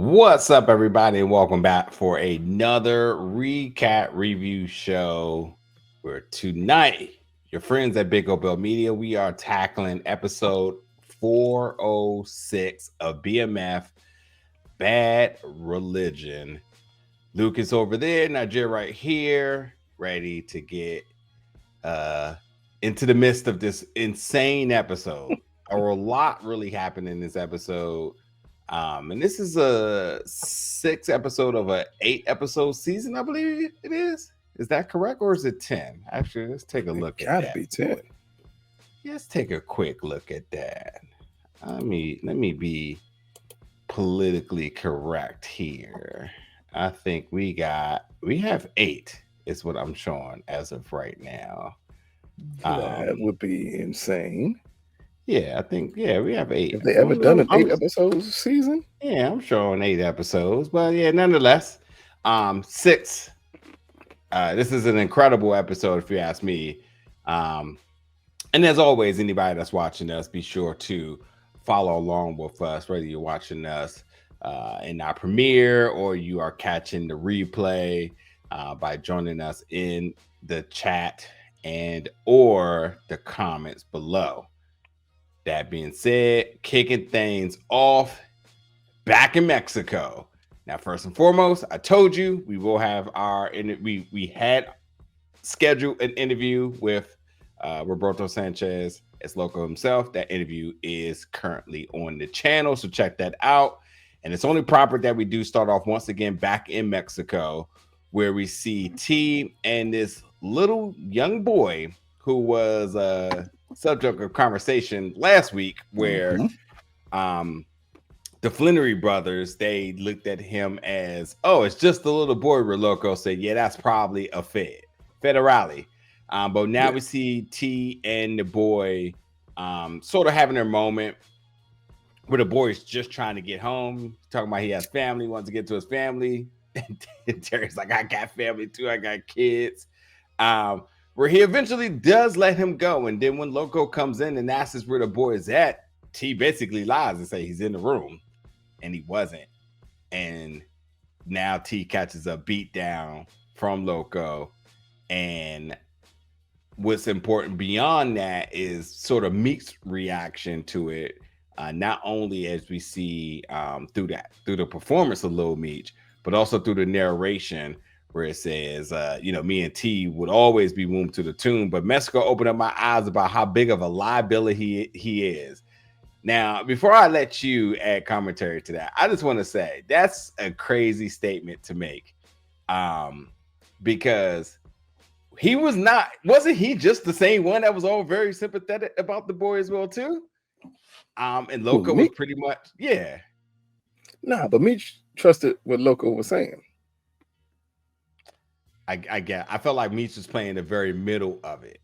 What's up, everybody, and welcome back for another recap review show. Where tonight, your friends at Big Opel Media, we are tackling episode 406 of BMF Bad Religion. Luke is over there, Nigeria right here, ready to get into the midst of this insane episode. A lot really happened in this episode. And this is a 6 episode of a 8 episode season, I believe it is. Is that correct, or is it 10? Actually, let's take a look at that. Gotta be 10. Let's take a quick look at that. Let me be politically correct here. I think we have 8 is what I'm showing as of right now. That would be insane. Yeah, I think we have 8. Have they ever done an 8 episodes season? Yeah, I'm showing 8 episodes, but yeah, nonetheless, 6. This is an incredible episode, if you ask me. And as always, anybody that's watching us, be sure to follow along with us, whether you're watching us in our premiere or you are catching the replay by joining us in the chat and or the comments below. That being said, kicking things off back in Mexico. Now, first and foremost, I told you we will have we had scheduled an interview with Roberto Sanchez as Loco himself. That interview is currently on the channel, so check that out. And it's only proper that we do start off once again back in Mexico, where we see T and this little young boy who was subject of conversation last week, where the Flenory brothers, they looked at him as, oh, it's just a little boy. Where Loco said, yeah, that's probably a federale. But now we see T and the boy sort of having their moment where the boy is just trying to get home, talking about he has family, wants to get to his family. And Terry's like, I got family too, I got kids. Where he eventually does let him go. And then when Loco comes in and asks where the boy is at, T basically lies and say he's in the room. And he wasn't. And now T catches a beat down from Loco. And what's important beyond that is sort of Meek's reaction to it. Not only as we see through the performance of Lil Meech, but also through the narration, where it says, me and T would always be womb to the tomb, but Mexico opened up my eyes about how big of a liability he is. Now, before I let you add commentary to that, I just want to say that's a crazy statement to make, because he wasn't he just the same one that was all very sympathetic about the boy as well too? And Loco was pretty much, yeah. Nah, but Meech trusted what Loco was saying. I felt like Meech was playing the very middle of it.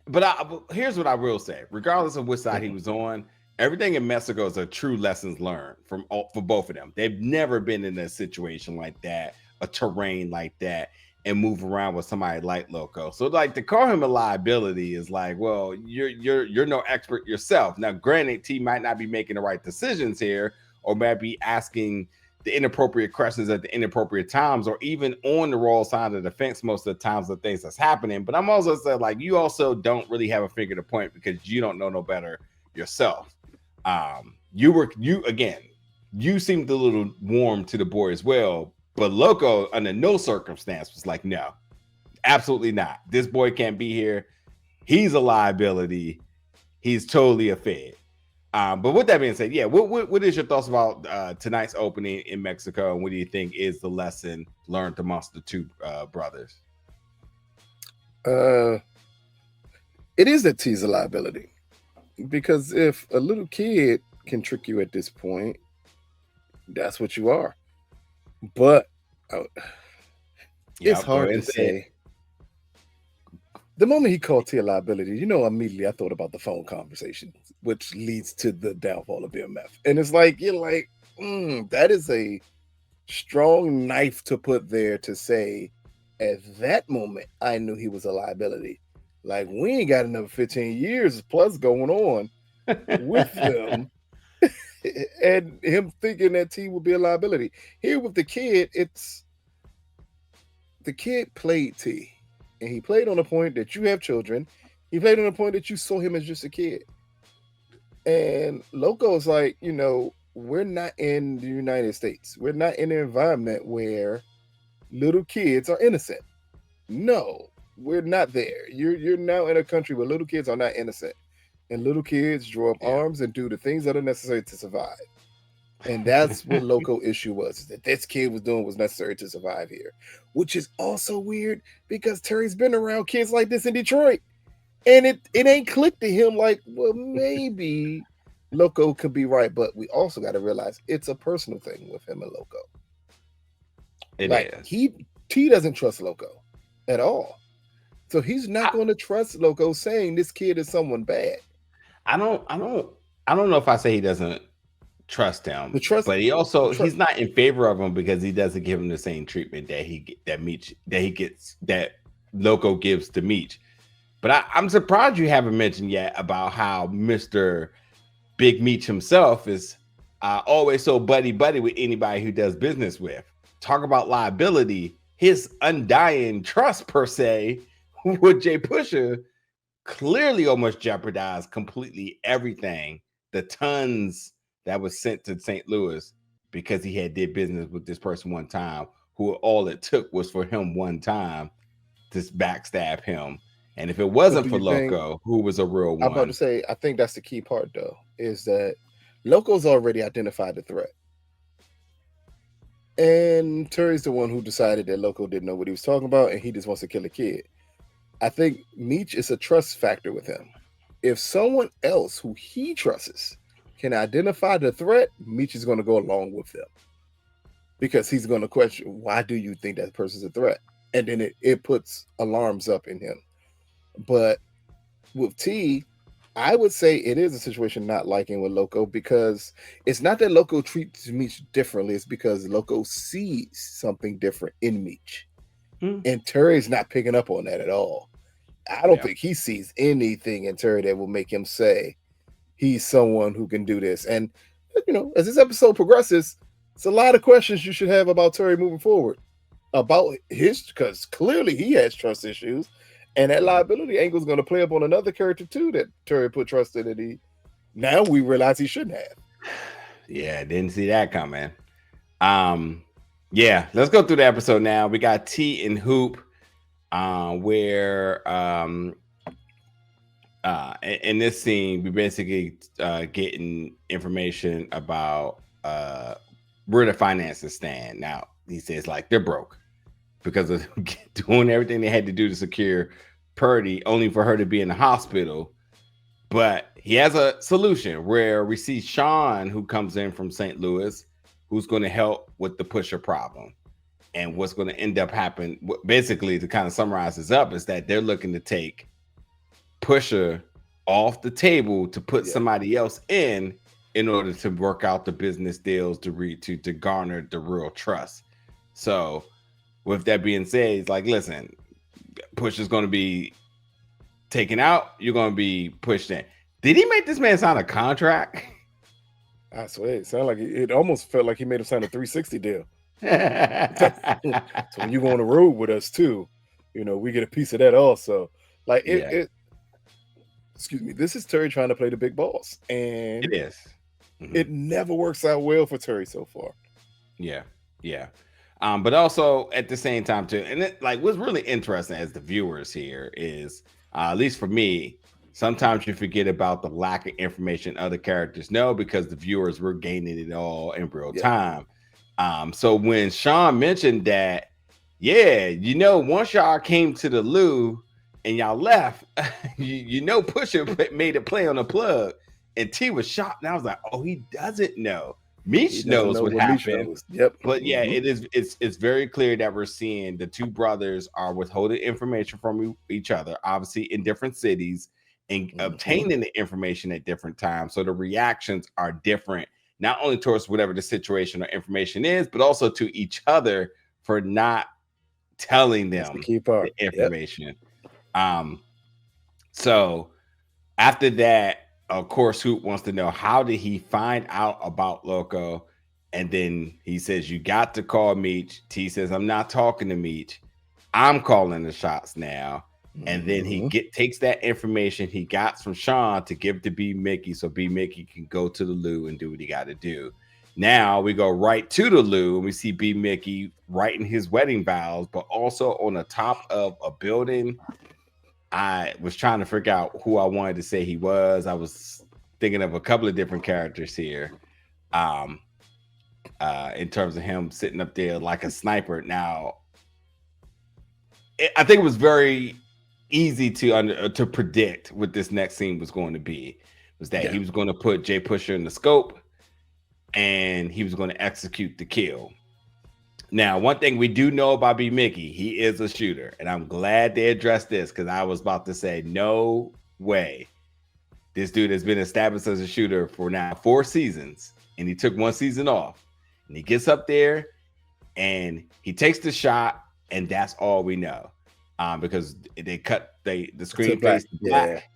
But here's what I will say. Regardless of which side he was on, everything in Mexico is a true lessons learned for both of them. They've never been in a situation like that, a terrain like that, and move around with somebody like Loco. So like to call him a liability is like, well, you're no expert yourself. Now, granted, T might not be making the right decisions here, or might be asking the inappropriate questions at the inappropriate times, or even on the wrong side of the fence most of the times of things that's happening. But I'm also saying, like, you also don't really have a finger to point because you don't know no better yourself. You seemed a little warm to the boy as well, but Loco under no circumstance was like, no, absolutely not. This boy can't be here. He's a liability. He's totally a fed. But with that being said, yeah, what is your thoughts about tonight's opening in Mexico, and what do you think is the lesson learned amongst the two brothers? It is that T's a liability, because if a little kid can trick you at this point, that's what you are. But it's hard to say. The moment he called T a liability, immediately I thought about the phone conversation, which leads to the downfall of BMF. And it's like, you're like, that is a strong knife to put there to say, at that moment, I knew he was a liability. Like, we ain't got another 15 years plus going on with them. and him thinking that T would be a liability. Here with the kid, it's the kid played T, and he played on the point that you have children. He played on the point that you saw him as just a kid. And Loco's like, we're not in the United States. We're not in an environment where little kids are innocent. No, we're not there. You're now in a country where little kids are not innocent. And little kids draw up arms and do the things that are necessary to survive. And that's what Loco issue was, that this kid was doing was necessary to survive here. Which is also weird because Terry's been around kids like this in Detroit. And it ain't clicked to him like, well, maybe Loco could be right. But we also got to realize it's a personal thing with him and Loco. It is. T doesn't trust Loco at all. So he's not going to trust Loco saying this kid is someone bad. I don't know if I say he doesn't trust him, but he's not in favor of him because he doesn't give him the same treatment that Loco gives to Meech. But I'm surprised you haven't mentioned yet about how Mr. Big Meech himself is always so buddy with anybody who does business with. Talk about liability. His undying trust, per se, with Jay Pusher clearly almost jeopardized completely everything. The tons that was sent to St. Louis because he had did business with this person one time, who all it took was for him one time to backstab him. And if it wasn't for Loco, who was a real one. I'm about to say, I think that's the key part, though, is that Loco's already identified the threat. And Terry's the one who decided that Loco didn't know what he was talking about, and he just wants to kill a kid. I think Meech is a trust factor with him. If someone else who he trusts can identify the threat, Meech is going to go along with them. Because he's going to question, why do you think that person's a threat? And then it puts alarms up in him. But with T, I would say it is a situation not liking with Loco, because it's not that Loco treats Meech differently. It's because Loco sees something different in Meech. And Terry's not picking up on that at all. I don't think he sees anything in Terry that will make him say he's someone who can do this. And, as this episode progresses, it's a lot of questions you should have about Terry moving forward. Because clearly he has trust issues. And that liability angle is going to play up on another character too that Terry put trust in, and now we realize he shouldn't have. Yeah, didn't see that coming. Yeah, let's go through the episode now. We got T and Hoop, where in this scene we basically getting information about where the finances stand. Now he says like they're broke because of doing everything they had to do to secure Purdy, only for her to be in the hospital. But he has a solution where we see Sean, who comes in from St. Louis, who's going to help with the Pusher problem. And what's going to end up happening, basically, to kind of summarize this up, is that they're looking to take Pusher off the table to put somebody else in order to work out the business deals to garner the real trust. So with that being said, it's like, listen, Pusher's going to be taken out. You're going to be pushed in. Did he make this man sign a contract? I swear, it sounded like it almost felt like he made him sign a 360 deal. So when you go on the road with us too, we get a piece of that also. Like excuse me, this is Terry trying to play the big boss, and it is. It never works out well for Terry so far. Yeah. But also at the same time too, and what's really interesting as the viewers here is, at least for me, sometimes you forget about the lack of information other characters know because the viewers were gaining it all in real time. So when Sean mentioned that, once y'all came to the loo and y'all left, Pusher made a play on the plug, and T was shocked. And I was like, oh, he doesn't know. Meech knows what happened. Yep. But it's very clear that we're seeing the two brothers are withholding information from each other, obviously in different cities, and obtaining the information at different times. So the reactions are different, not only towards whatever the situation or information is, but also to each other for not telling them the information. So after that, of course, Hoop wants to know, how did he find out about Loco? And then he says, you got to call Meech. T says, I'm not talking to Meech. I'm calling the shots now. And then he takes that information he got from Sean to give to B Mickey, so B Mickey can go to the loo and do what he got to do. Now we go right to the loo and we see B Mickey writing his wedding vows, but also on the top of a building. I was trying to figure out who I wanted to say he was. I was thinking of a couple of different characters here. In terms of him sitting up there like a sniper. Now, I think it was very easy to predict what this next scene was going to be. Was that he was going to put Jay Pusher in the scope and he was going to execute the kill. Now, one thing we do know about B Mickey, he is a shooter, and I'm glad they addressed this, because I was about to say, no way. This dude has been established as a shooter for now 4 seasons, and he took 1 season off. And he gets up there, and he takes the shot, and that's all we know, because they cut the screen face to black,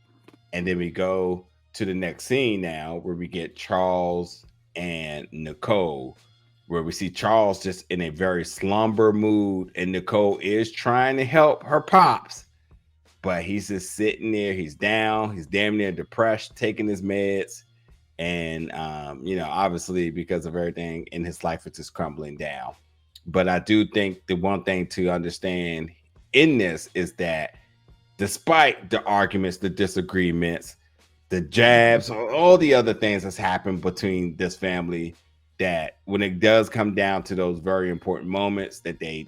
and then we go to the next scene now, where we get Charles and Nicole, where we see Charles just in a very slumber mood, and Nicole is trying to help her pops, but he's just sitting there. He's down. He's damn near depressed, taking his meds, and obviously because of everything in his life, it's just crumbling down. But I do think the one thing to understand in this is that despite the arguments, the disagreements, the jabs, all the other things that's happened between this family, that when it does come down to those very important moments, that they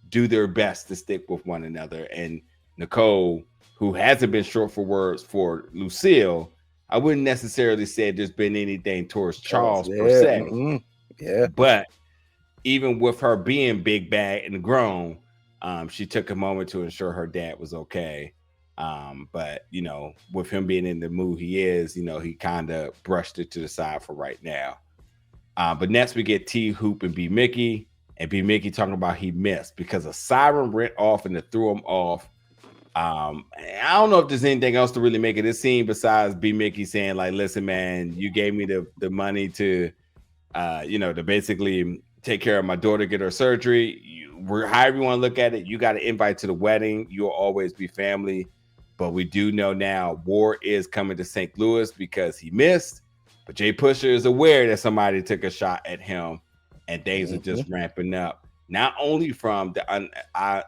do their best to stick with one another. And Nicole, who hasn't been short for words for Lucille, I wouldn't necessarily say there's been anything towards Charles per se. But even with her being big bad and grown, she took a moment to ensure her dad was okay. But with him being in the mood he is, he kind of brushed it to the side for right now. But next we get T, Hoop, and B Mickey. And B Mickey talking about he missed because a siren went off and it threw him off. I don't know if there's anything else to really make it this scene besides B Mickey saying, like, listen, man, you gave me the money to to basically take care of my daughter, get her surgery. However you want to look at it, you got an invite to the wedding. You'll always be family. But we do know now war is coming to St. Louis because he missed. But Jay Pusher is aware that somebody took a shot at him, and things are just ramping up. Not only from the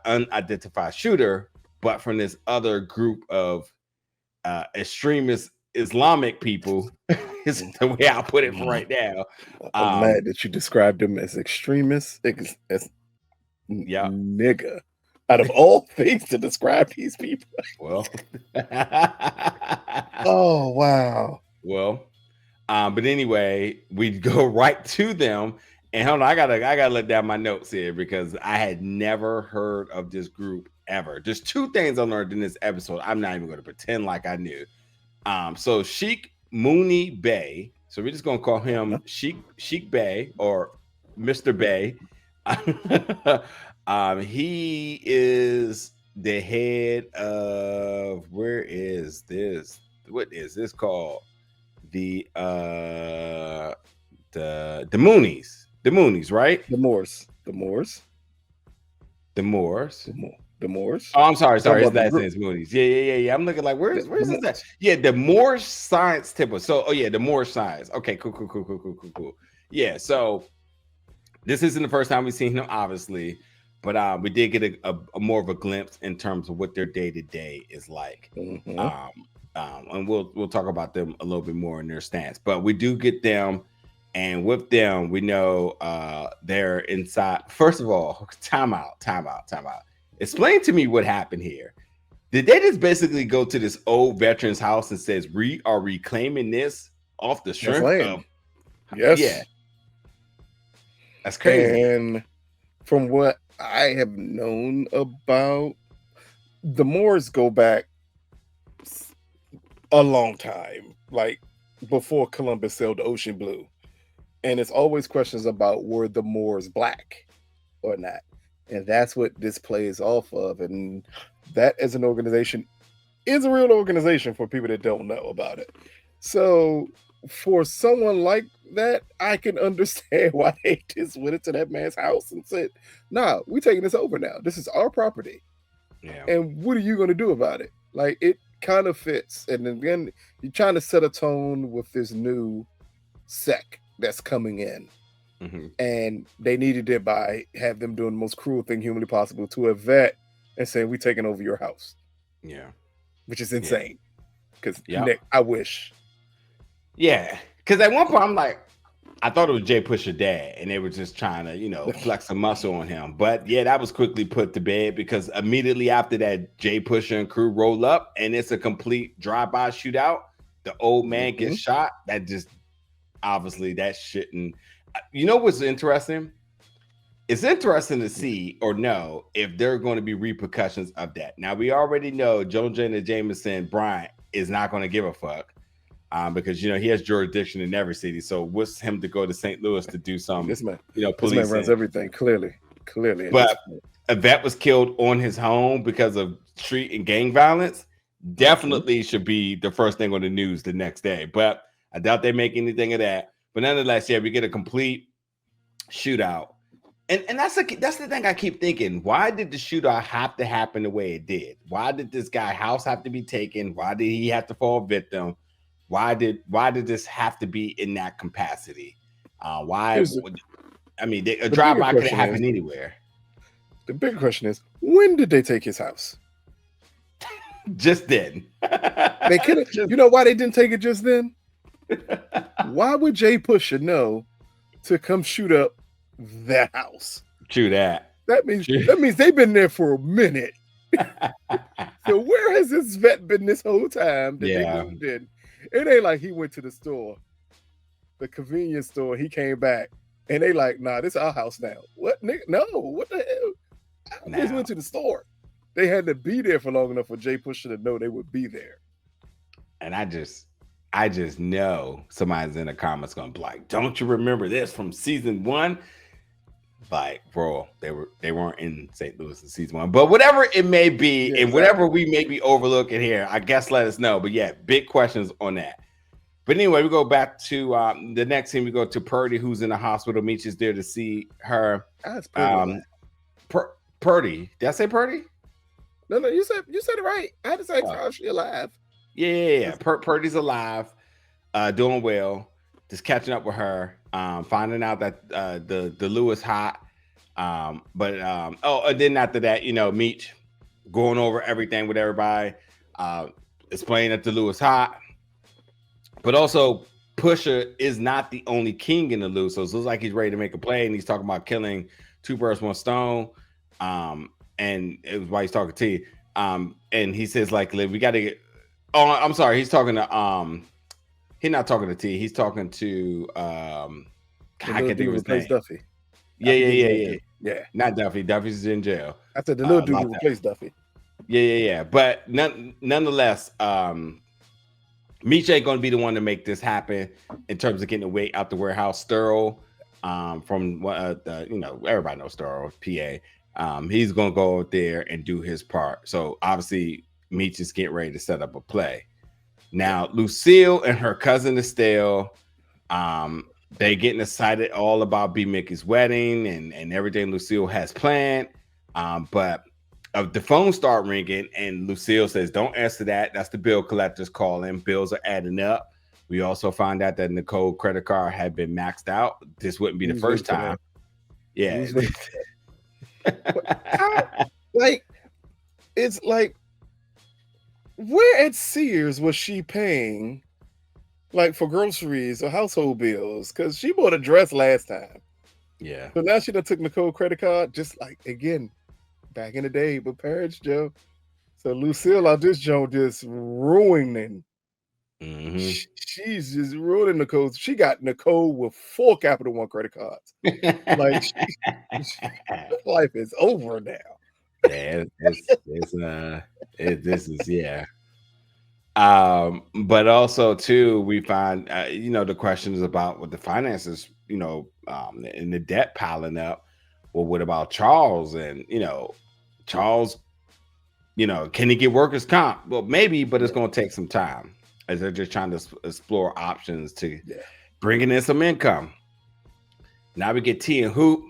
unidentified shooter, but from this other group of extremist Islamic people. Is the way I'll put it for right now. I'm mad that you described them as extremists. Nigga. Out of all things to describe these people. Well. Oh, wow. Well. But anyway, we go right to them, and hold on, I gotta let down my notes here because I had never heard of this group ever. There's 2 things I learned in this episode. I'm not even going to pretend like I knew. So Sheikh Mooney Bey. So we're just gonna call him Sheikh Bey or Mr. Bey. He is the head of what is this called? The Moonies. The Moonies, right? The Moors. Oh, I'm sorry. His last name is Moonies. Yeah. I'm looking like, where's that? Yeah, the Moorish Science Temple. So, the Moorish Science. Okay, cool. Yeah, so this isn't the first time we've seen him, obviously, but we did get a more of a glimpse in terms of what their day-to-day is like. And we'll talk about them a little bit more in their stance, but we do get them, and with them we know they're inside. First of all, time out. Explain to me what happened here. Did they just basically go to this old veteran's house and says we are reclaiming this off the strength of that's crazy. And from what I have known about, the Moors go back a long time, like before Columbus sailed the ocean blue, and it's always questions about were the Moors black or not, and that's what this plays off of. And that as an organization is a real organization for people that don't know about it. So for someone like that, I can understand why they just went into that man's house and said, "Nah, we taking this over now. This is our property, Yeah. and what are you going to do about it?" Like it kind of fits. And then again, you're trying to set a tone with this new sect that's coming in. And they needed it by have them doing the most cruel thing humanly possible to a vet and saying, "We taking over your house." Yeah. Which is insane. Because Yeah. I wish. Yeah. Because at one point I'm like, I thought it was Jay Pusher dad, and they were just trying to, flex a muscle on him. But yeah, that was quickly put to bed because immediately after that, Jay Pusher and crew roll up, and it's a complete drive-by shootout. The old man gets shot. That just obviously that shouldn't. You know what's interesting? It's interesting to see or know if there are going to be repercussions of that. Now we already know Joe Jenner Jameson Bryant is not going to give a fuck. Because he has jurisdiction in every city. So what's him to go to St. Louis to do some This man policing? runs everything clearly. But a vet was killed on his home because of street and gang violence. Definitely should be the first thing on the news the next day. But I doubt they make anything of that. But nonetheless, yeah, we get a complete shootout. And that's the thing I keep thinking. Why did the shootout have to happen the way it did? Why did this guy's house have to be taken? Why did he have to fall victim? Why did this have to be in that capacity? A drive-by could have happened anywhere. The big question is, when did they take his house? Just then. They could have. You know why they didn't take it just then? Why would Jay Pusher know to come shoot up that house? True that. That means they've been there for a minute. So where has this vet been this whole time that they moved in? It ain't like he went to the store, the convenience store. He came back, and they like, "Nah, this is our house now." What, nigga? No, what the hell? I just went to the store. They had to be there for long enough for Jay Pusher to know they would be there. And I just know somebody's in the comments gonna be like, "Don't you remember this from season 1?" Like, bro, they weren't in St. Louis in season 1, but whatever it may be, and whatever we may be overlooking here, I guess let us know. But yeah, big questions on that. But anyway, we go back to the next scene. We go to Purdy, who's in the hospital. Meech is there to see her. That's Purdy. Purdy. Did I say Purdy? No, you said it right. I had to say she alive. Yeah. Purdy's alive, doing well. Just catching up with her, finding out that the Lewis hot. And then after that, Meech going over everything with everybody, explaining that the Lewis hot. But also, Pusher is not the only king in the Lewis, so it looks like he's ready to make a play, and he's talking about killing 2 birds, 1 stone. And it was why he's talking to you. And he says, like, we got to get. Oh, I'm sorry, he's talking to He's not talking to T. He's talking to I can't think of his name. Duffy. Yeah. Not Duffy. Duffy's in jail. I said the little dude who replaced Duffy. Yeah. But nonetheless, Meech ain't gonna be the one to make this happen in terms of getting the weight out the warehouse. Sterile, from everybody knows Sterile, PA. He's gonna go out there and do his part. So obviously, Meech is getting ready to set up a play. Now, Lucille and her cousin Estelle, they getting excited all about B. Mickey's wedding and everything Lucille has planned. But the phone start ringing, and Lucille says, "Don't answer that. That's the bill collectors calling. Bills are adding up." We also found out that Nicole's credit card had been maxed out. This wouldn't be the first time. Yeah. It's like, where at Sears was she paying, like, for groceries or household bills? Because she bought a dress last time. Yeah. So now she done took Nicole's credit card, just like, again, back in the day, but parents, Joe. So Lucille out this joint just ruining. Mm-hmm. She's just ruining Nicole. She got Nicole with 4 Capital One credit cards. Like, life is over now. Yeah, this is yeah. But also too, we find the questions about what the finances, and the debt piling up. Well, what about Charles? And Charles, can he get workers' comp? Well, maybe, but it's going to take some time. as they're just trying to explore options to bringing in some income. Now we get T and Hoop,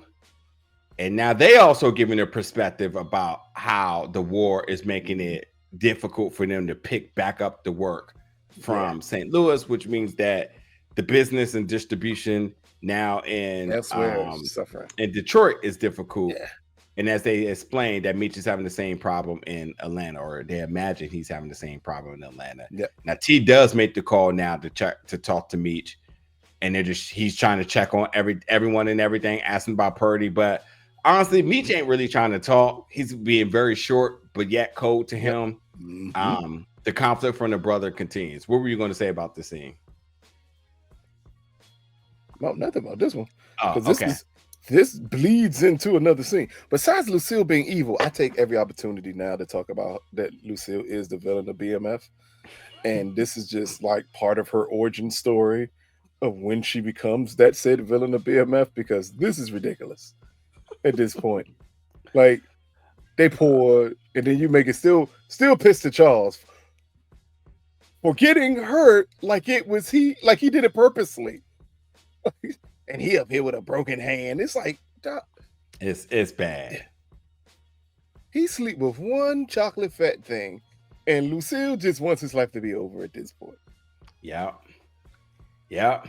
and now they also giving their perspective about how the war is making it difficult for them to pick back up the work from St. Louis, which means that the business and distribution now in Detroit is difficult. Yeah. And as they explained, that Meech is having the same problem in Atlanta, or they imagine he's having the same problem in Atlanta. Yeah. Now T does make the call now to talk to Meech, and he's trying to check on everyone and everything, asking about Purdy. But honestly, Meech ain't really trying to talk. He's being very short, but yet cold to him. Mm-hmm. The conflict from the brother continues. What were you going to say about this scene? No, nothing about this one. This bleeds into another scene. Besides Lucille being evil, I take every opportunity now to talk about that Lucille is the villain of BMF. And this is just like part of her origin story of when she becomes that said villain of BMF, because this is ridiculous at this point. Like, they pour, and then you make it still pissed at Charles for getting hurt like it was he did it purposely. And he up here with a broken hand. It's like, it's bad. He sleep with one chocolate fat thing, and Lucille just wants his life to be over at this point. Yeah. And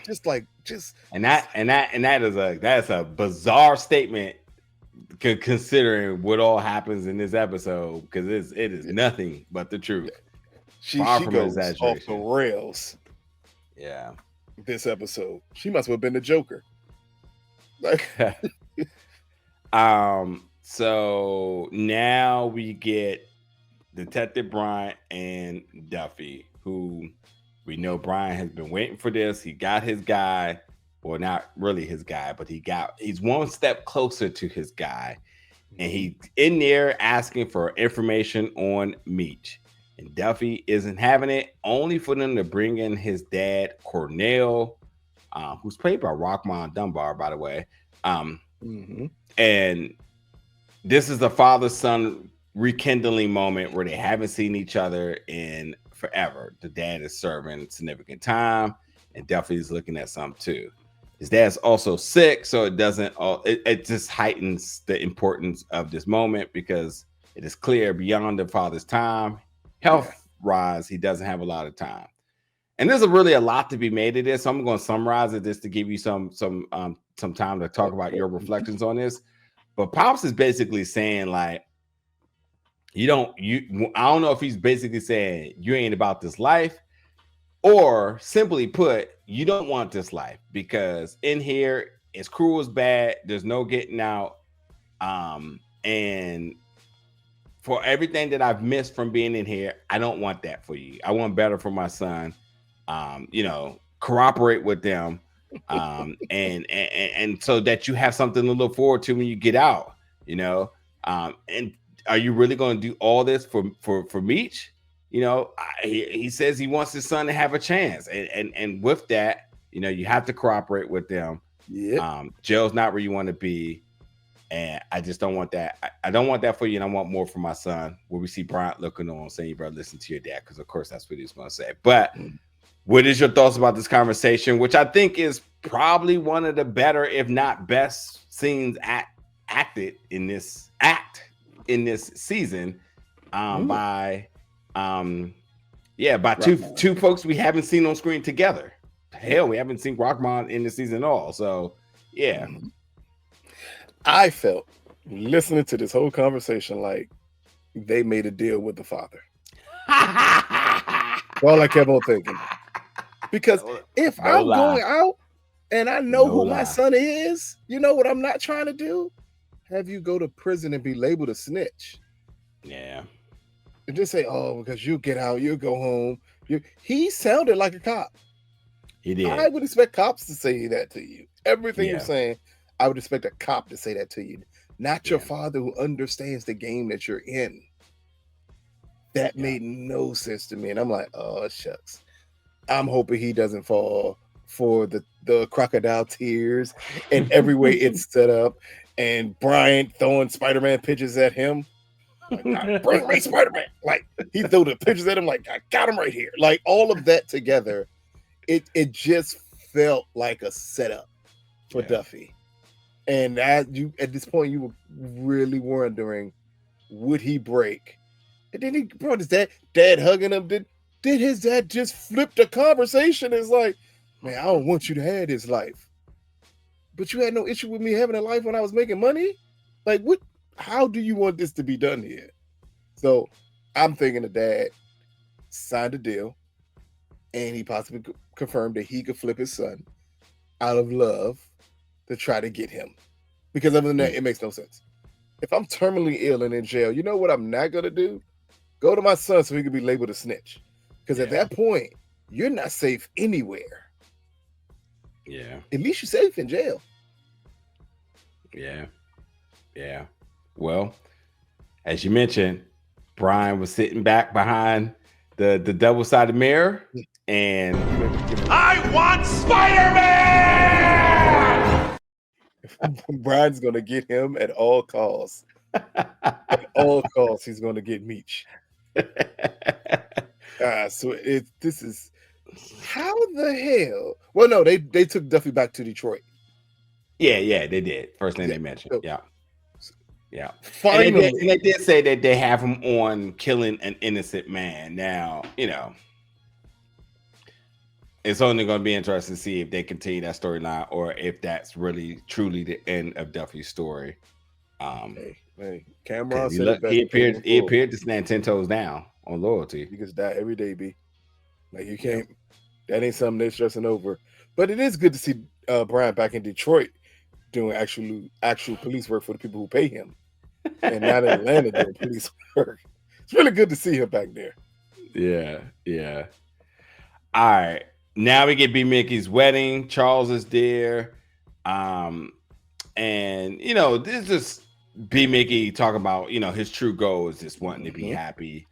that's a bizarre statement considering what all happens in this episode, because it is nothing but the truth. She goes off the rails. Yeah. This episode, she must have been the Joker. So now we get Detective Bryant and Duffy, who we know Bryant has been waiting for this. He got his guy, well, not really his guy, but he's one step closer to his guy, and he's in there asking for information on Meech. And Duffy isn't having it, only for them to bring in his dad, Cornell, who's played by Rockmond Dunbar, by the way. And this is the father-son rekindling moment where they haven't seen each other in forever. The dad is serving significant time, and Duffy's looking at some too. His dad's also sick, so it just heightens the importance of this moment, because it is clear beyond the father's time, health-wise, he doesn't have a lot of time. And there's really a lot to be made of this. So I'm going to summarize it just to give you some time to talk about your reflections on this. But Pops is basically saying, like, I don't know if he's basically saying you ain't about this life, or simply put, you don't want this life, because in here it's cruel as bad. There's no getting out. And for everything that I've missed from being in here, I don't want that for you. I want better for my son. Cooperate with them, and so that you have something to look forward to when you get out, and are you really going to do all this for Meech? He says he wants his son to have a chance, and with that, you have to cooperate with them. Jail's not where you want to be, and I just don't want that. I don't want that for you, and I want more for my son. Where we see Bryant looking on, saying, "You better listen to your dad," because of course that's what he's going to say. But what is your thoughts about this conversation, which I think is probably one of the better, if not best, scenes acted in this season by two folks we haven't seen on screen together. Hell, we haven't seen Rockmond in the season at all. So yeah. I felt listening to this whole conversation like they made a deal with the father. All I kept on thinking. Because if I'm going out and I know who my son is, you know what I'm not trying to do? Have you go to prison and be labeled a snitch. Yeah. And just say, because you get out, you go home. He sounded like a cop. He did. I would expect cops to say that to you. Everything you're saying, I would expect a cop to say that to you. Not your father who understands the game that you're in. That made no sense to me. And I'm like, oh, shucks. I'm hoping he doesn't fall for the crocodile tears and every way it's set up, and Bryant throwing Spider-Man pitches at him. Bring me Spider-Man. Like he threw the pictures at him, like I got him right here. Like all of that together, it just felt like a setup for Duffy. And at this point, you were really wondering, would he break? And then he brought his dad hugging him. Did his dad just flip the conversation? It's like, man, I don't want you to have this life. But you had no issue with me having a life when I was making money? Like, what? How do you want this to be done here? So I'm thinking the dad signed a deal and he possibly confirmed that he could flip his son out of love to try to get him. Because other than that, it makes no sense. If I'm terminally ill and in jail, you know what I'm not going to do? Go to my son so he can be labeled a snitch. Because at that point, you're not safe anywhere. Yeah. At least you're safe in jail. Yeah. Yeah. Well, as you mentioned, Brian was sitting back behind the double-sided mirror, and I want Spider-Man! Brian's gonna get him at all costs. At all costs, he's gonna get Meech. So this is how the hell? Well, no, they took Duffy back to Detroit. Yeah, they did. First thing they mentioned. Yeah. Finally, and they did say that they have him on killing an innocent man. Now, it's only going to be interesting to see if they continue that storyline or if that's really truly the end of Duffy's story. Hey, Cameron said he appeared to stand 10 toes down on loyalty. You just die every day, B. Like you can't. That ain't something they're stressing over. But it is good to see Bryant back in Detroit doing actual police work for the people who pay him, and not in Atlanta doing police work. It's really good to see him back there. Yeah. All right, now we get B Mickey's wedding. Charles is there, and this is B Mickey talking about his true goal is just wanting to be happy,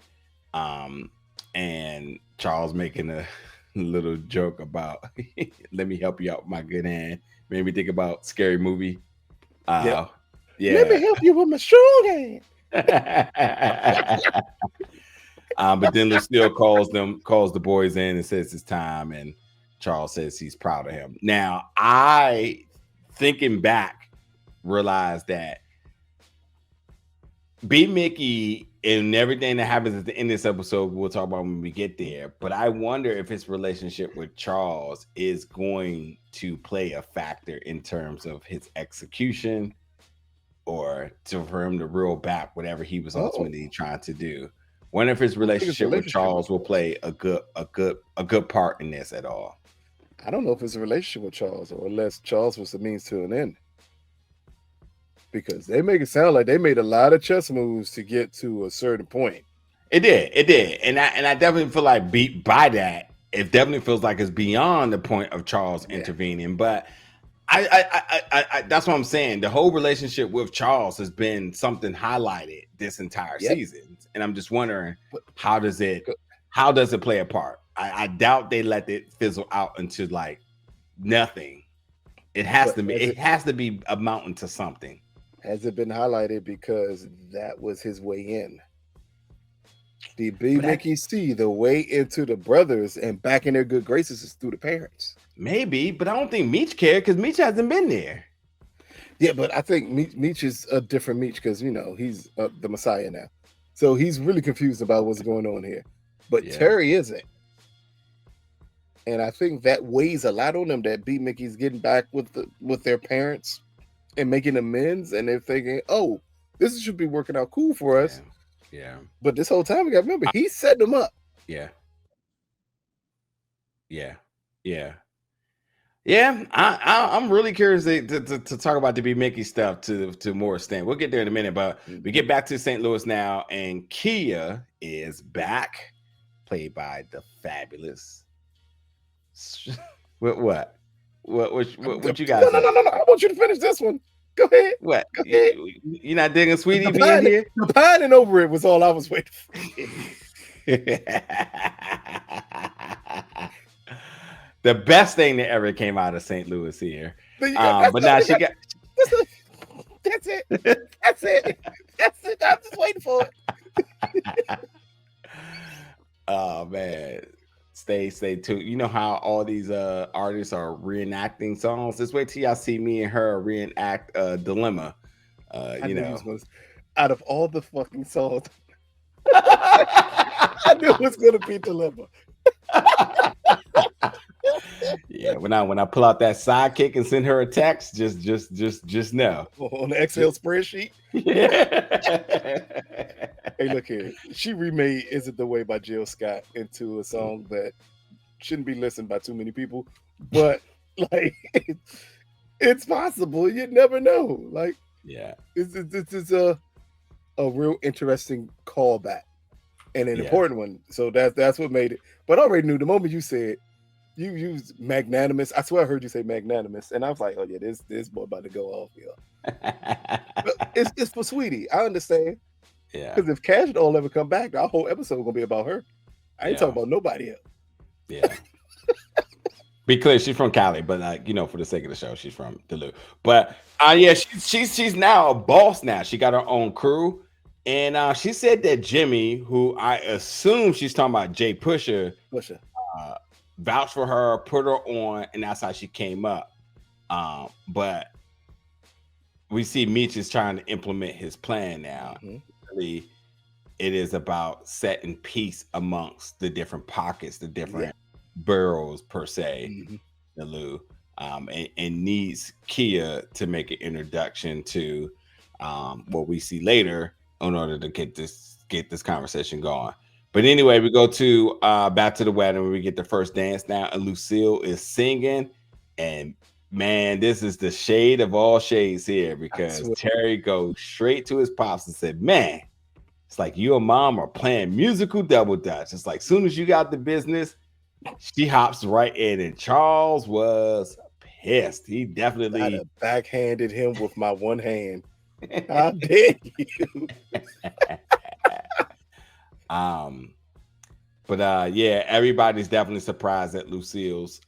and Charles making a little joke about let me help you out with my good hand. Made me think about Scary Movie. Yeah. Let me help you with my strong hand. But then Lucille calls the boys in and says it's time, and Charles says he's proud of him. Now, I, thinking back, realized that B Mickey and everything that happens at the end of this episode, we'll talk about when we get there. But I wonder if his relationship with Charles is going to play a factor in terms of his execution, or for him to reel back whatever he was ultimately trying to do. Wonder if his relationship with Charles will play a good part in this at all. I don't know if it's a relationship with Charles, or unless Charles was the means to an end. Because they make it sound like they made a lot of chess moves to get to a certain point. It did, and I definitely feel like by that, it definitely feels like it's beyond the point of Charles intervening. But I that's what I'm saying. The whole relationship with Charles has been something highlighted this entire season, and I'm just wondering how does it play a part? I doubt they let it fizzle out into like nothing. It has to be amounting to something. Has it been highlighted because that was his way in? Did B Mickey see the way into the brothers and back in their good graces is through the parents? Maybe, but I don't think Meech cared because Meech hasn't been there. Yeah, but I think Meech is a different Meech because he's the Messiah now, so he's really confused about what's going on here. But Terry isn't, and I think that weighs a lot on them. That B Mickey's getting back with their parents and making amends, and they're thinking, "Oh, this should be working out cool for us." Yeah. But this whole time we got to remember he set them up. Yeah. I'm really curious to talk about the B Mickey stuff to more extent. We'll get there in a minute, but we get back to St. Louis now, and Kia is back, played by the fabulous. What you guys? No. I want you to finish this one. Go ahead. What? Go ahead. You're not digging Sweetie being here? The pining over it was all I was waiting for. The best thing that ever came out of St. Louis here. But now she got. That's it. That's it. I'm just waiting for it. Oh man. Stay tuned. You know how all these artists are reenacting songs? Just wait till y'all see me and her reenact Dilemma. I knew he was gonna, out of all the fucking songs, I I knew it was gonna be Dilemma. Yeah, when I pull out that sidekick and send her a text, just know. On the Excel spreadsheet. Yeah. Hey, look here. She remade "Is It the Way" by Jill Scott into a song that shouldn't be listened by too many people, but like it's possible. You never know. Like, Yeah, this is a real interesting callback and an important one. So that's what made it. But I already knew the moment you said you used magnanimous. I swear I heard you say magnanimous, and I was like, oh yeah, this boy about to go off here. But it's for Sweetie. I understand. yeah. Because if Cash Doll ever come back, our whole episode gonna be about her. I ain't talking about nobody else. Yeah. Be clear, she's from Cali, but like, you know, for the sake of the show, she's from Duluth. But yeah, she's now a boss now. She got her own crew. And she said that Jimmy, who I assume she's talking about Jay Pusher, vouched for her, put her on, and that's how she came up. But we see Meech is trying to implement his plan now. Mm-hmm. Really, it is about setting peace amongst the different pockets, the different boroughs per se, the Lou, and needs Kia to make an introduction to what we see later in order to get this conversation going. But anyway, we go to back to the wedding where we get the first dance now, and Lucille is singing, and man, this is the shade of all shades here, because Terry goes straight to his pops and said, man, it's like you and mom are playing musical double dutch. It's like soon as you got the business, she hops right in, and Charles was pissed. He definitely I'd have backhanded him with my one hand. How dare you? But yeah, everybody's definitely surprised at Lucille's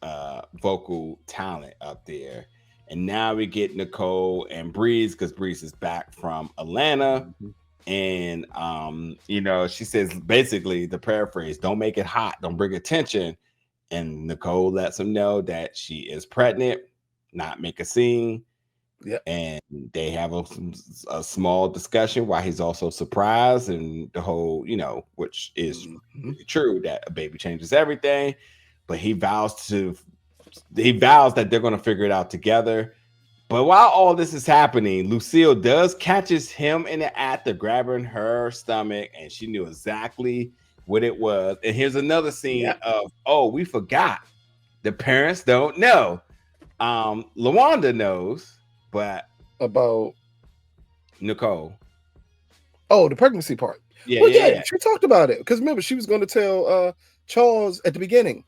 vocal talent up there. And now we get Nicole and Breeze, because Breeze is back from Atlanta. And you know, she says basically the paraphrase, don't make it hot, don't bring attention. And Nicole lets him know that she is pregnant, not make a scene. And they have a small discussion why he's also surprised, and the whole, you know, which is true, that a baby changes everything. But he vows that they're going to figure it out together. But while all this is happening, Lucille catches him in the act of grabbing her stomach, and she knew exactly what it was. And here's another scene of, oh, we forgot. The parents don't know. LaWanda knows. But about Nicole. Oh, the pregnancy part. Yeah. She talked about it. Because remember, she was going to tell Charles at the beginning.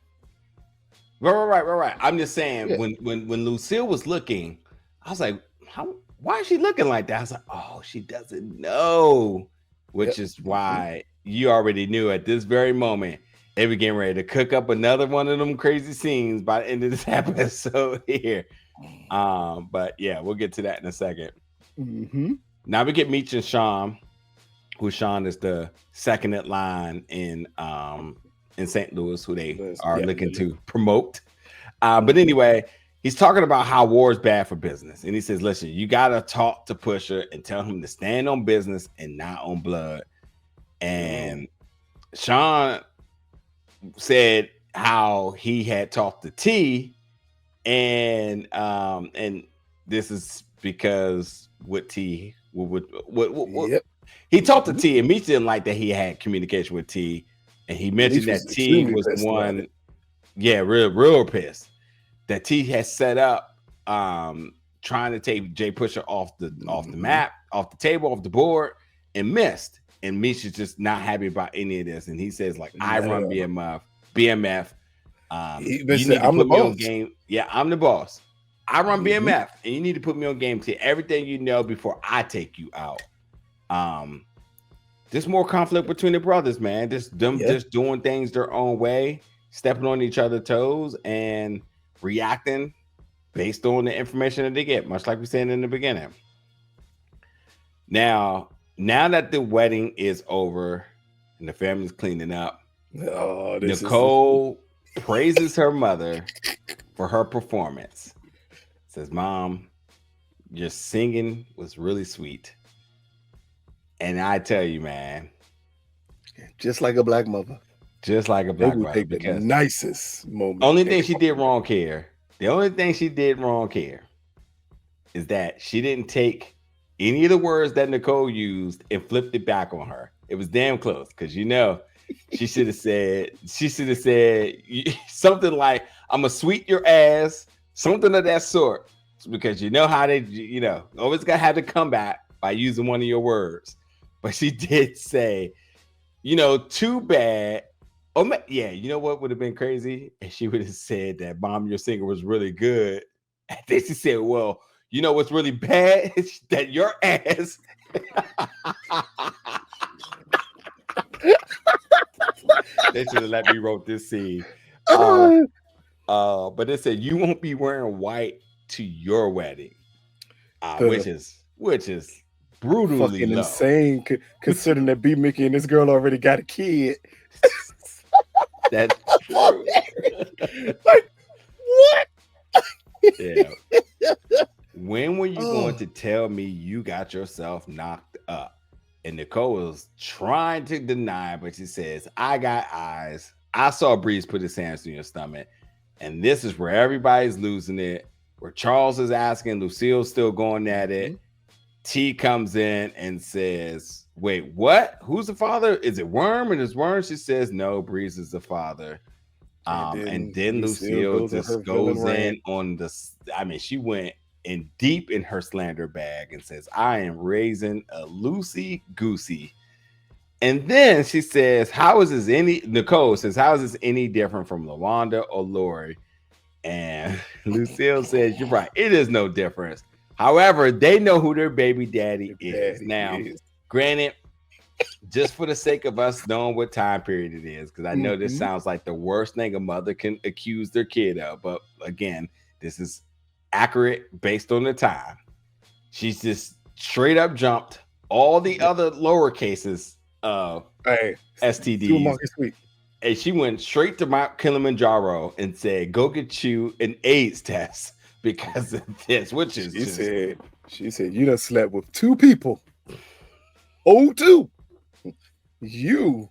Right. I'm just saying, when Lucille was looking, I was like, why is she looking like that? I was like, oh, she doesn't know. Which is why you already knew at this very moment they were getting ready to cook up another one of them crazy scenes by the end of this episode here. But yeah, we'll get to that in a second. Now we get Meech and Sean, who Sean is the second in line in St. Louis, who they are looking to promote. But anyway, he's talking about how war is bad for business, and he says, listen, you gotta talk to Pusher and tell him to stand on business and not on blood. And Sean said how he had talked to T. And this is because what T he talked to T, and Meech didn't like that he had communication with T, and he mentioned that T was the one, real pissed that T has set up trying to take Jay Pusher off the map, off the table, off the board, and missed. And Meech is just not happy about any of this, and he says like, I run BMF. You need to put me on game. Yeah, I'm the boss. I run BMF, and you need to put me on game to everything you know before I take you out. There's more conflict between the brothers, man. Just doing things their own way, stepping on each other's toes, and reacting based on the information that they get, much like we said in the beginning. Now, now that the wedding is over and the family's cleaning up, Nicole praises her mother for her performance. Says, "Mom, your singing was really sweet." And I tell you, man, just like a black mother. Just like a black mother. Take the nicest moment. Only thing she did wrong here. The only thing she did wrong here is that she didn't take any of the words that Nicole used and flipped it back on her. It was damn close, because she should have said something like, "I'm gonna sweet your ass," something of that sort, because you know how they, always gotta have to come back by using one of your words. But she did say, "Too bad." Oh, yeah, you know what would have been crazy? And she would have said that, "Mom, your singer was really good." And then she said, "Well, you know what's really bad? It's that your ass." They should have let me wrote this scene. But they said, "You won't be wearing white to your wedding," which is brutally fucking low. Insane, considering that B Mickey and this girl already got a kid. That's true. Like, what? Yeah. When were you going to tell me you got yourself knocked up? And Nicole was trying to deny, but she says, "I got eyes. I saw Breeze put his hands in your stomach." And this is where everybody's losing it. Where Charles is asking, Lucille's still going at it. T comes in and says, "Wait, what? Who's the father? Is it Worm?" And it's Worm. She says, "No, Breeze is the father." And then Lucille just goes in on the. I mean, she went in deep in her slander bag and says, "I am raising a loosey goosey." And then she says, Nicole says, "How is this any different from LaWanda or Lori?" And Lucille says, "You're right. It is no difference. However, they know who their baby daddy is." Now, granted, just for the sake of us knowing what time period it is, because I know this sounds like the worst thing a mother can accuse their kid of. But again, this is accurate based on the time. She's just straight up jumped all the other lower cases of STDs. And she went straight to Mount Kilimanjaro and said, "Go get you an AIDS test because of this," which is she said, "You done slept with 2 people. Oh, 2. You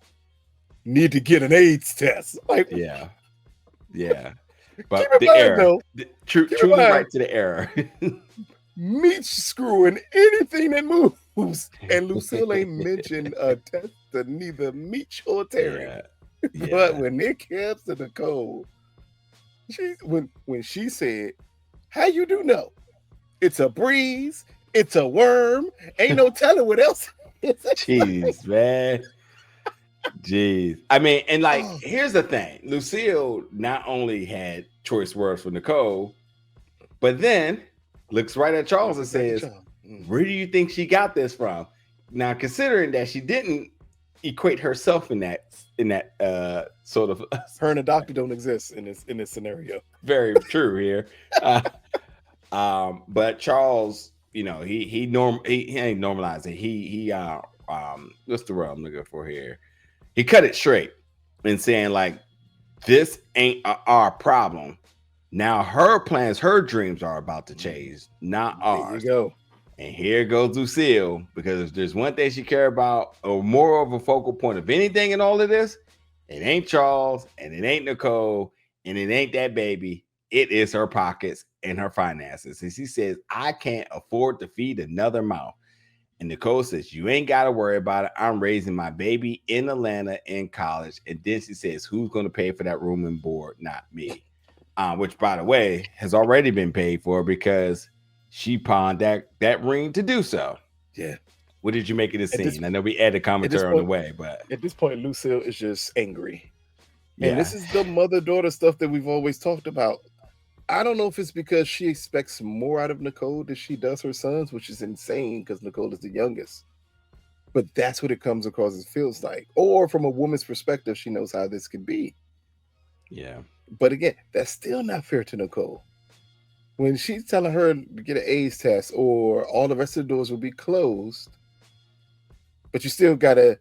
need to get an AIDS test." Like, yeah. But the error, truly right to the error. Meech screwing anything that moves, and Lucille ain't mentioned a test to neither Meech or Terry. Yeah. But when it comes to Nicole, when she said, "How you do know? It's a breeze, it's a worm, ain't no telling what else." Jeez, man. Jeez. I mean, and like, here's the thing. Lucille not only had choice words for Nicole, but then looks right at Charles and says, "Where do you think she got this from?" Now, considering that she didn't equate herself in that sort of, her and the doctor don't exist in this scenario. Very true here. But Charles, he ain't normalized it. He what's the word I'm looking for here? He cut it straight and saying, like, this ain't our problem. Now her plans, her dreams are about to change, not ours. There you go. And here goes Lucille, because if there's one thing she care about, or more of a focal point of anything in all of this, it ain't Charles, and it ain't Nicole, and it ain't that baby. It is her pockets and her finances. And she says, "I can't afford to feed another mouth." And Nicole says, "You ain't got to worry about it. I'm raising my baby in Atlanta in college." And then she says, "Who's going to pay for that room and board? Not me." Which, by the way, has already been paid for because she pawned that ring to do so. Yeah. What did you make of this scene? I know we added commentary on the way, but at this point, Lucille is just angry. Yeah. And this is the mother-daughter stuff that we've always talked about. I don't know if it's because she expects more out of Nicole than she does her sons, which is insane because Nicole is the youngest. But that's what it comes across as feels like. Or from a woman's perspective, she knows how this could be. Yeah. But again, that's still not fair to Nicole. When she's telling her to get an AIDS test or all the rest of the doors will be closed, but you still gotta.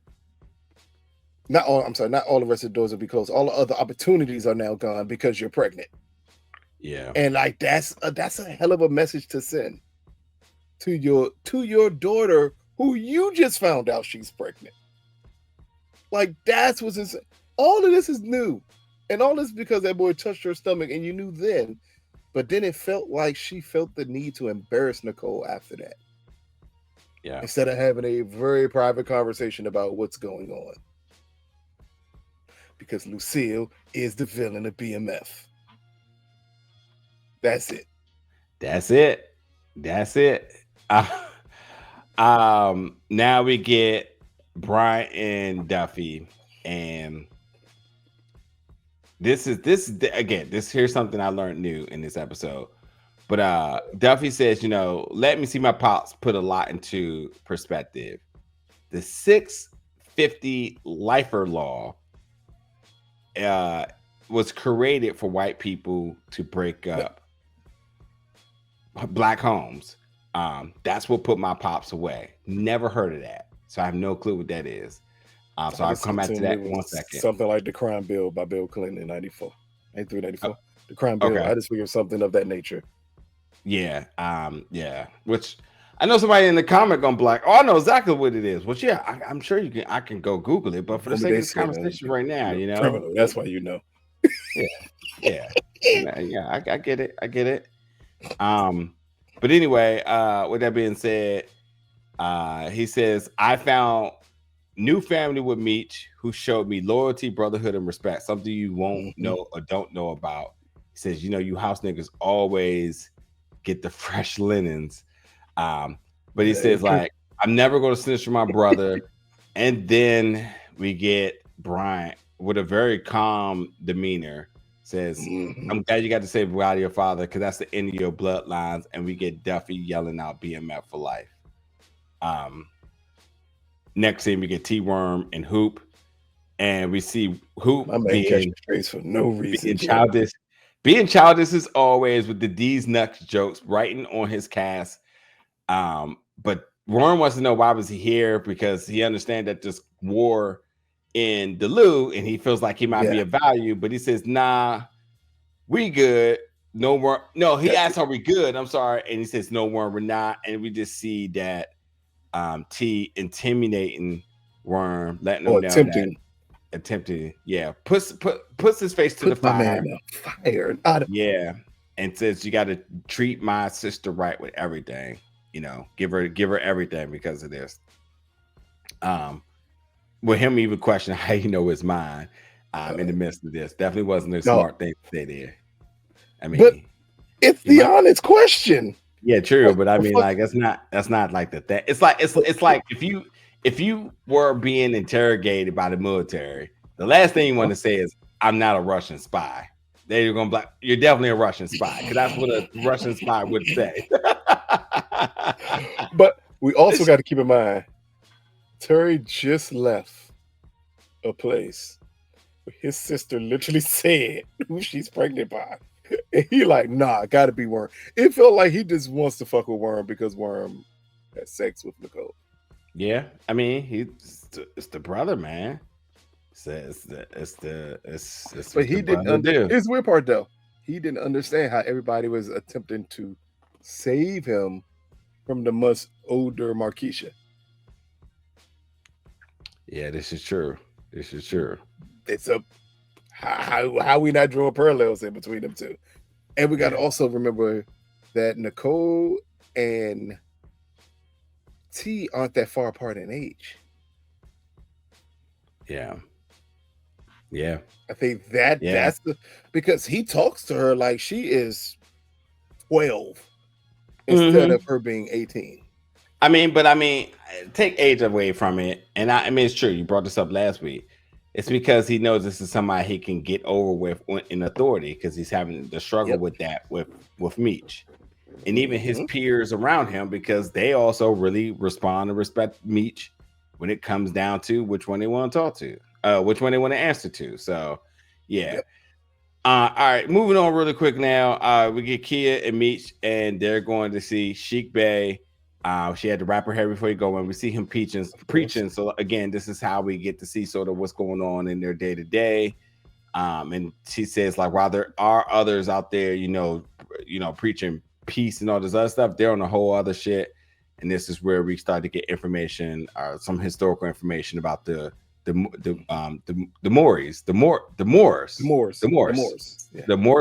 Not all the rest of the doors will be closed. All the other opportunities are now gone because you're pregnant. Yeah. And like that's a hell of a message to send to your daughter who you just found out she's pregnant. Like that's what's insane. All of this is new. And all this because that boy touched her stomach and you knew then. But then it felt like she felt the need to embarrass Nicole after that. Yeah. Instead of having a very private conversation about what's going on. Because Lucille is the villain of BMF. That's it. That's it. That's it. Now we get Bryant and Duffy, and this here's something I learned new in this episode. But Duffy says, let me see my pops put a lot into perspective. The 650 lifer law was created for white people to break up black homes. That's what put my pops away. Never heard of that, so I have no clue what that is. So I'll come back to that in 1 second. Something like the crime bill by Bill Clinton in 94, 93, 94. The crime bill. Okay. I just figured something of that nature. Yeah. Yeah. Which I know somebody in the comment gonna be like, "Oh, I know exactly what it is." Well, yeah, I'm sure you can. I can go Google it, but for the sake of this conversation right now, criminal. That's why you know. Yeah. I get it. I get it. But anyway, with that being said, he says, I found new family with Meech who showed me loyalty, brotherhood, and respect. Something you won't know or don't know about. He says, you house niggas always get the fresh linens. But he says, like, I'm never going to snitch for my brother. And then we get Bryant with a very calm demeanor. Says, I'm glad you got to say goodbye to your father because that's the end of your bloodlines. And we get Duffy yelling out BMF for life. Next scene, we get T-Worm and Hoop. And we see Hoop being for no reason. Being childish as always with the D's nuts jokes, writing on his cast. But Worm wants to know why was he here because he understands that this war in Duluth and he feels like he might be of value, but he says, nah, we good. No more. No, he asked, are we good? I'm sorry. And he says, no, we're not. And we just see that T intimidating Worm, letting him know that attempting, puts his face to the fire. Yeah. And says, you got to treat my sister right with everything. Give her everything because of this. With him even questioning how it's mine in the midst of this. Definitely wasn't a smart thing to say there. I mean, but it's the honest question. Yeah, true. But I mean, like that's not like that. It's like if you were being interrogated by the military, the last thing you want to say is, I'm not a Russian spy. They're gonna be like, you're definitely a Russian spy, because that's what a Russian spy would say. But we also got to keep in mind, Terry just left a place where his sister literally said who she's pregnant by. And he like, nah, gotta be Worm. It felt like he just wants to fuck with Worm because Worm had sex with Nicole. Yeah, I mean, it's the brother, man. But he didn't understand. Here's the weird part though. He didn't understand how everybody was attempting to save him from the much older Marquisha. Yeah, this is true. It's how we not drawing parallels in between them two. And we got to also remember that Nicole and T aren't that far apart in age. Yeah. I think that's because he talks to her like she is 12 instead of her being 18. I mean, take age away from it. And I mean, it's true. You brought this up last week. It's because he knows this is somebody he can get over with in authority because he's having the struggle with that with Meech. And even his peers around him, because they also really respond and respect Meech when it comes down to which one they want to talk to, which one they want to answer to. So, yeah. Yep. All right, moving on really quick now. We get Kia and Meech, and they're going to see Sheik Bey She had to wrap her hair before you go in. We see him preaching. So again, this is how we get to see sort of what's going on in their day to day. And she says, like, while there are others out there, preaching peace and all this other stuff, they're on a whole other shit. And this is where we start to get information, some historical information about the Moors, the Moors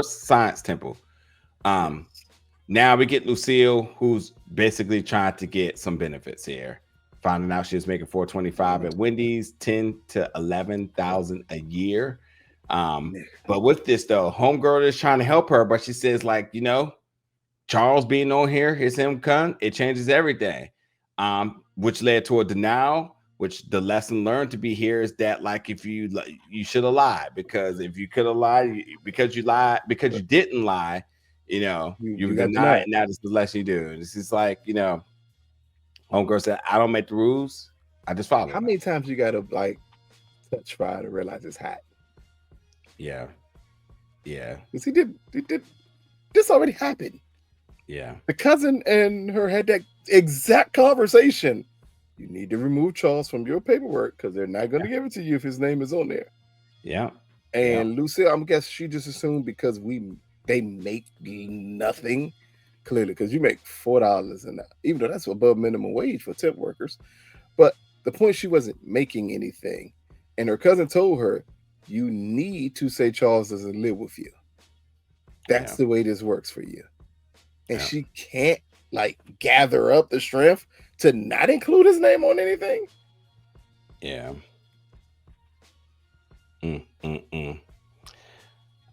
Science Temple. Now we get Lucille, who's basically trying to get some benefits here. Finding out she was making $425 at Wendy's, 10 to 11,000 a year. But with this though, homegirl is trying to help her, but she says, like, Charles being on here, here's him come, it changes everything. Which led to a denial, which the lesson learned to be here is that, like, if you should have lied, because if you could have lied, because you didn't lie, you were denied. Now this is the lesson you do. This is like, homegirl said, I don't make the rules, I just follow. How many times you gotta like touch fire to realize it's hot? Yeah. Because he did this already happened. Yeah. The cousin and her had that exact conversation. You need to remove Charles from your paperwork because they're not going to give it to you if his name is on there. Yeah. And Lucille, I'm guessing she just assumed because they make nothing, clearly, because you make $4 an hour, even though that's above minimum wage for temp workers. But the point, she wasn't making anything. And her cousin told her, you need to say Charles doesn't live with you. That's the way this works for you. And she can't like gather up the strength to not include his name on anything. Yeah.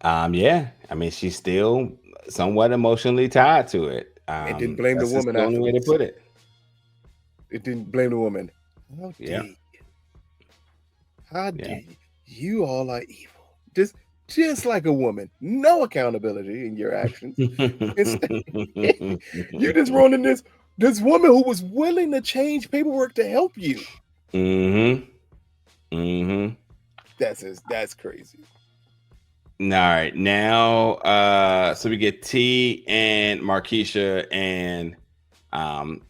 I mean, she's still somewhat emotionally tied to it. It didn't blame the woman. The only way to put it. It didn't blame the woman. How dare you? You all are evil. Just like a woman. No accountability in your actions. You just running this woman who was willing to change paperwork to help you. That's crazy. All right, now so we get T and Marquisha, and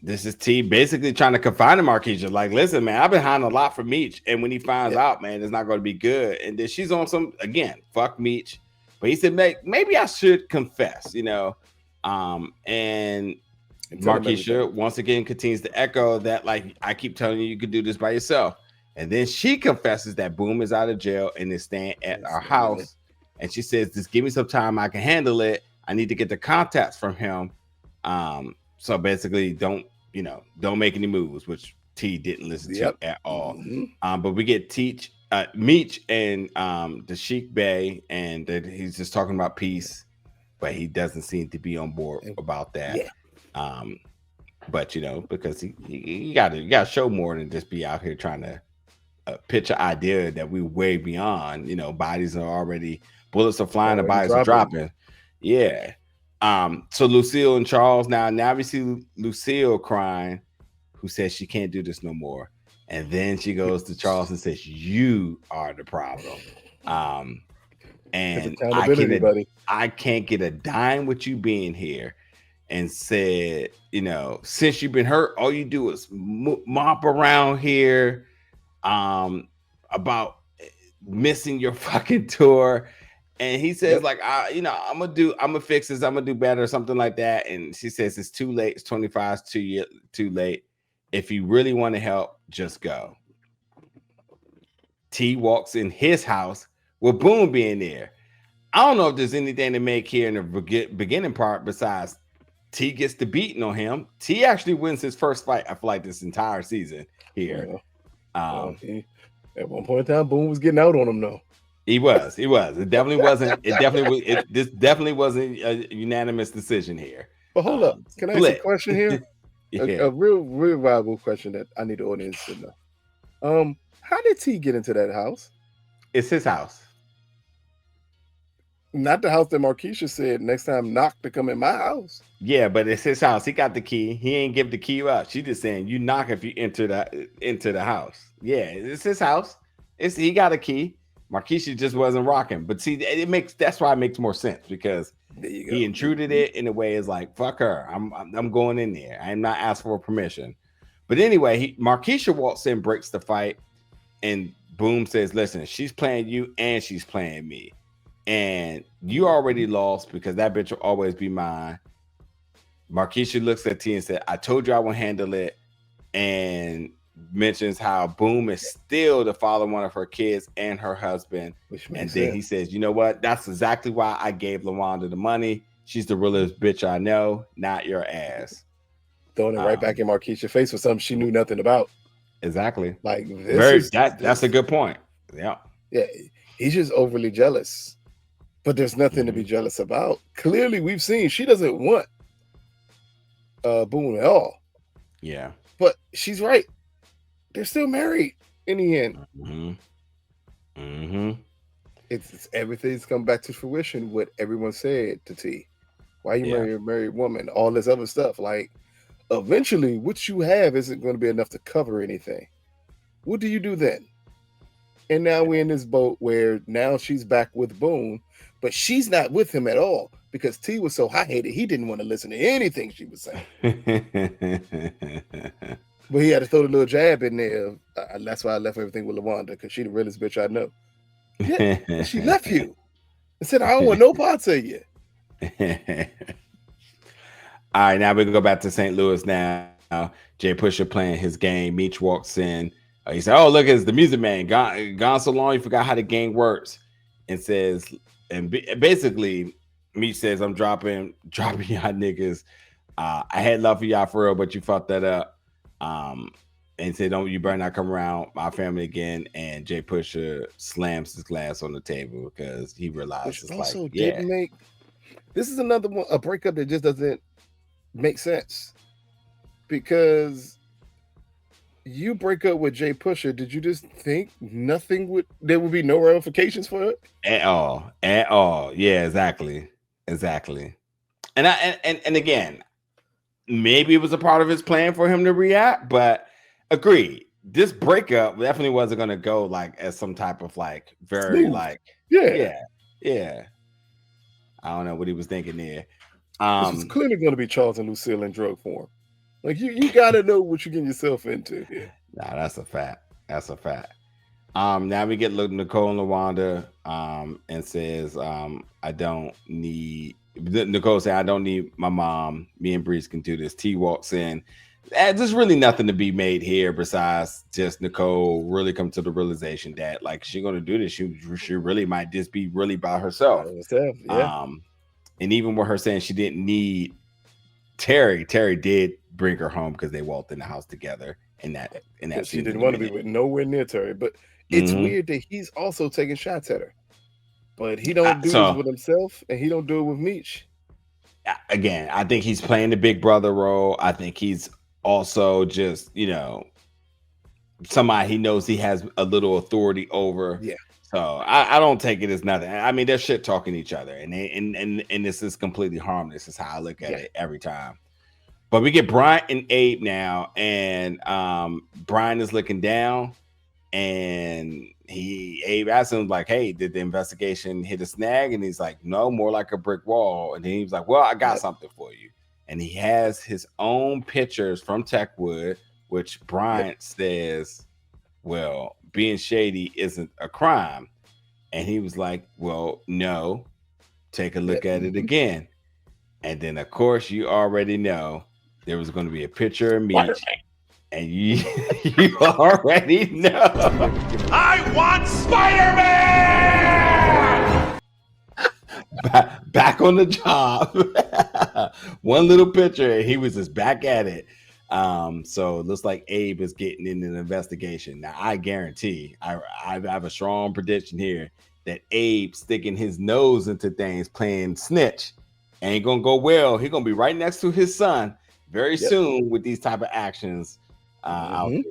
this is T basically trying to confine to Marquisha. Like, listen, man, I've been hiding a lot from Meech, and when he finds out, man, it's not going to be good. And then she's on some, again, fuck Meech, but he said, maybe I should confess, and Marquisha once again continues to echo that, like, I keep telling you could do this by yourself. And then she confesses that Boom is out of jail and is staying at our house. And she says, just give me some time, I can handle it. I need to get the contacts from him. So basically, don't make any moves, which T didn't listen to at all. But we get Meech and the Sheik Bey, and he's just talking about peace, but he doesn't seem to be on board about that. But because he got to show more than just be out here trying to pitch an idea that we way beyond. Bodies are already, bullets are flying, the bodies are dropping. Yeah. So Lucille and Charles, now we see Lucille crying, who says she can't do this no more. And then she goes to Charles and says, you are the problem. And I can't get a dime with you being here. And said, since you've been hurt, all you do is mop around here about missing your fucking tour. And he says, like, I'm gonna fix this, I'm gonna do better, something like that. And she says, it's too late, it's 25, it's too late. If you really want to help, just go. T walks in his house with Boom being there. I don't know if there's anything to make here in the beginning part besides T gets the beating on him. T actually wins his first fight, I feel like, this entire season here. At one point in time, Boom was getting out on him, though. He was. It definitely wasn't. This definitely wasn't a unanimous decision here. But hold up, can I ask a question here? A real viable question that I need the audience to know. How did T get into that house? It's his house. Not the house that Marquisha said next time knock to come in my house. Yeah, but it's his house. He got the key. He ain't give the key up. She just saying you knock if you enter the house. Yeah, it's his house. He got a key. Marquisha just wasn't rocking. But see, that's why it makes more sense, because There you go. He intruded it in a way is like, fuck her. I'm going in there. I'm not asked for permission. But anyway, Markeisha walks in, breaks the fight, and Boom says, listen, she's playing you and she's playing me. And you already lost because that bitch will always be mine. Markeisha looks at T and said, I told you I would handle it. And mentions how Boom is still the father of one of her kids and her husband. And then he says, you know what? That's exactly why I gave LaWanda the money. She's the realest bitch I know, not your ass. Throwing it right back in Markeisha's face for something she knew nothing about. Exactly. Like that's a good point. Yeah. Yeah. He's just overly jealous. But there's nothing to be jealous about. Clearly, we've seen she doesn't want Boone at all. Yeah. But she's right. They're still married in the end. It's everything's come back to fruition. What everyone said to T. Why you marry a married woman? All this other stuff. Like, eventually, what you have isn't going to be enough to cover anything. What do you do then? And now we're in this boat where now she's back with Boone, but she's not with him at all because T was so hot-headed, he didn't want to listen to anything she was saying. But he had to throw the little jab in there. That's why I left everything with LaWanda, because she the realest bitch I know. Yeah, she left you and said, I don't want no parts of you. All right, now we can go back to St. Louis now. Jay Pusher playing his game. Meech walks in. He said, oh, look, it's the music man. Gone so long, you forgot how the game works. And says, basically, Meech says, I'm dropping y'all niggas. I had love for y'all for real, but you fucked that up. And said, don't you better not come around my family again. And Jay Pusher slams his glass on the table because he realized it's also like, didn't make. This is another one, a breakup that just doesn't make sense. Because you break up with Jay Pusher, did you just think there would be no ramifications for it? At all. Yeah, exactly. And again, maybe it was a part of his plan for him to react, but agree. This breakup definitely wasn't going to go like as some type of like very smooth. like yeah. I don't know what he was thinking there. This is clearly going to be Charles and Lucille in drug form. Like you got to know what you're getting yourself into here. Nah, that's a fact. Now we get Nicole and LaWanda and says, I don't need. Nicole said, I don't need my mom. Me and Breeze can do this. T walks in. There's really nothing to be made here besides just Nicole really come to the realization that like she's gonna do this. She really might just be really by herself. Yeah. And even with her saying she didn't need Terry did bring her home because they walked in the house together. In that she didn't want to be with nowhere near Terry. But it's weird that he's also taking shots at her. But he don't do this with himself, and he don't do it with Meech. Again, I think he's playing the big brother role. I think he's also just, somebody he knows he has a little authority over. Yeah. So I don't take it as nothing. I mean, they're shit talking each other, and this is completely harmless. Is how I look at it every time. But we get Bryant and Abe now, and Bryant is looking down, and Abe asks him like, "Hey, did the investigation hit a snag?" And he's like, "No, more like a brick wall." And then he was like, "Well, I got something for you." And he has his own pictures from Techwood, which Bryant says, "Well, being shady isn't a crime." And he was like, "Well, no, take a look at it again." And then, of course, you already know there was going to be a picture of Meech, and you already know. I want Spider-Man! Back on the job. One little picture, and he was just back at it. So it looks like Abe is getting in an investigation. Now, I guarantee, I have a strong prediction here that Abe sticking his nose into things, playing snitch, ain't gonna go well. He's gonna be right next to his son very soon with these type of actions out there.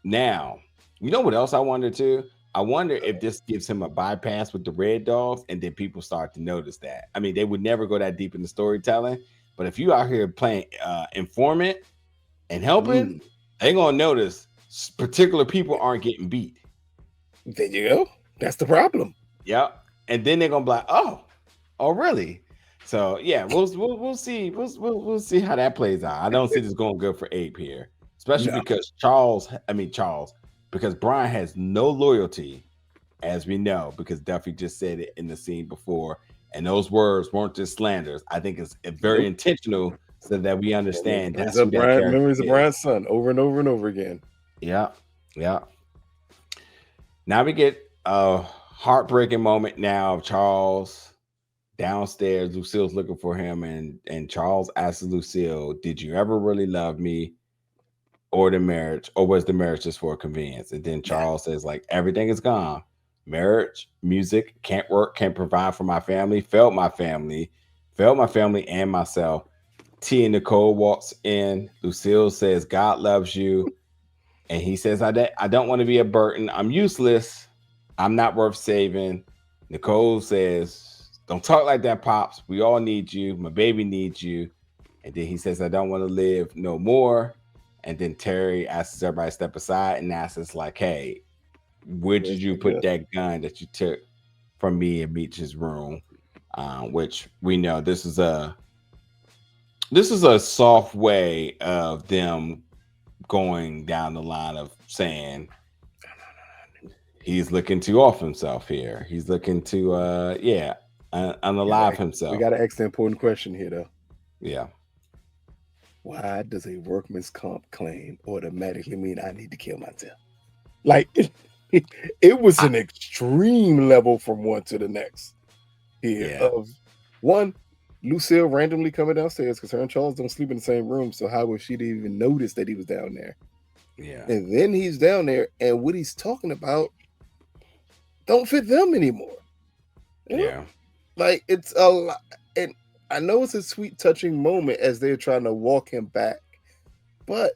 Now, you know what else I wonder too? I wonder if this gives him a bypass with the Red Dogs, and then people start to notice that. I mean, they would never go that deep in the storytelling, but if you out here playing informant and helping, they gonna notice particular people aren't getting beat. There you go. That's the problem. Yep. And then they're gonna be like, oh, Oh, really? So yeah, we'll see. We'll see how that plays out. I don't see this going good for Ape here, especially No. because because Brian has no loyalty, as we know, because Duffy just said it in the scene before, and those words weren't just slanders. I think it's very intentional so that we understand that's who that character memories is. of Brian's son over and over and over again. Yeah, yeah. Now we get a heartbreaking moment now of Charles downstairs. Lucille's looking for him, and Charles asks Lucille, "Did you ever really love me, or the marriage, or was the marriage just for convenience?" And then Charles says, like, everything is gone. Marriage, music, can't work, can't provide for my family, failed my family and myself. T and Nicole walks in. Lucille says, "God loves you." And he says, I don't want to be a burden. I'm useless. I'm not worth saving. Nicole says, "Don't talk like that, Pops. We all need you. My baby needs you." And then he says, "I don't want to live no more." And then Terry asks everybody to step aside and asks, like, "Hey, where did you put that gun that you took from me in Meech's room?" Which we know this is a soft way of them going down the line of saying he's looking to off himself here. He's looking to unalive himself. We got to ask the important question here, though. Yeah. Why does a workman's comp claim automatically mean I need to kill myself? Like, it was an extreme level from one to the next. Here of one, Lucille randomly coming downstairs because her and Charles don't sleep in the same room. So how would she even notice that he was down there? Yeah. And then he's down there, and what he's talking about don't fit them anymore. You know? Yeah. Like, it's a lot. And I know it's a sweet, touching moment as they're trying to walk him back, but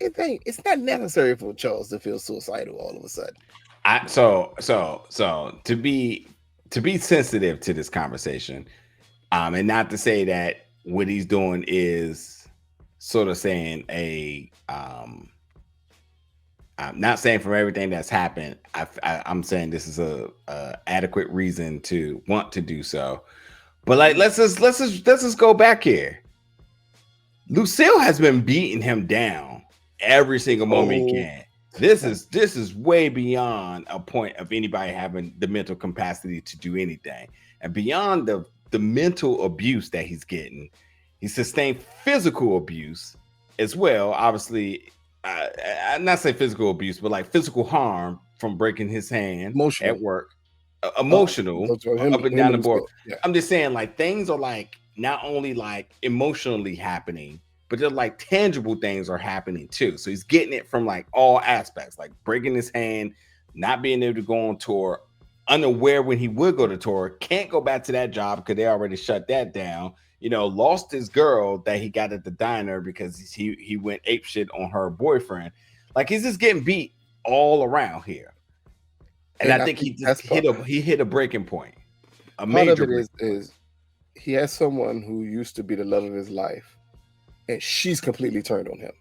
it's not necessary for Charles to feel suicidal all of a sudden. So to be sensitive to this conversation, and not to say that what he's doing is sort of saying I'm not saying from everything that's happened, I'm saying this is a adequate reason to want to do so. But like, let's just go back here. Lucille has been beating him down every single moment he can. This is way beyond a point of anybody having the mental capacity to do anything, and beyond the mental abuse that he's getting. He sustained physical abuse as well. Obviously, I'm not say physical abuse, but like physical harm from breaking his hand at work. Emotional up and down the board. Yeah. I'm just saying, like, things are like not only like emotionally happening, but they're like tangible things are happening too. So he's getting it from like all aspects, like breaking his hand, not being able to go on tour, unaware when he would go to tour, can't go back to that job because they already shut that down. You know, lost his girl that he got at the diner because he went apeshit on her boyfriend. Like, he's just getting beat all around here. And I think he just hit a breaking point. A major part of it is he has someone who used to be the love of his life, and she's completely turned on him.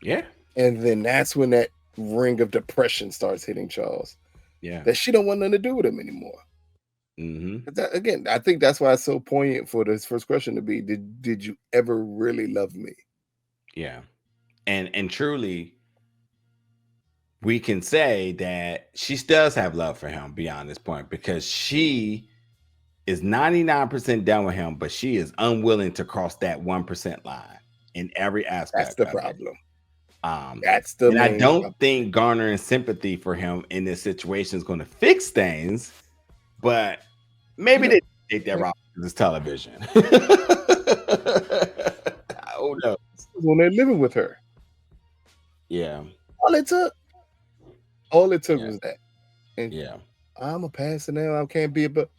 Yeah. And then that's when that ring of depression starts hitting Charles. Yeah. That she don't want nothing to do with him anymore. Mm-hmm. Again, I think that's why it's so poignant for this first question to be, did you ever really love me? Yeah. And truly, we can say that she does have love for him beyond this point, because she is 99% done with him, but she is unwilling to cross that 1% line in every aspect. That's the problem. And I don't think garnering sympathy for him in this situation is going to fix things, but maybe they take that route because it's television. Oh no! When they're living with her, yeah. All it took was that. And I'm a pastor now. I can't be, but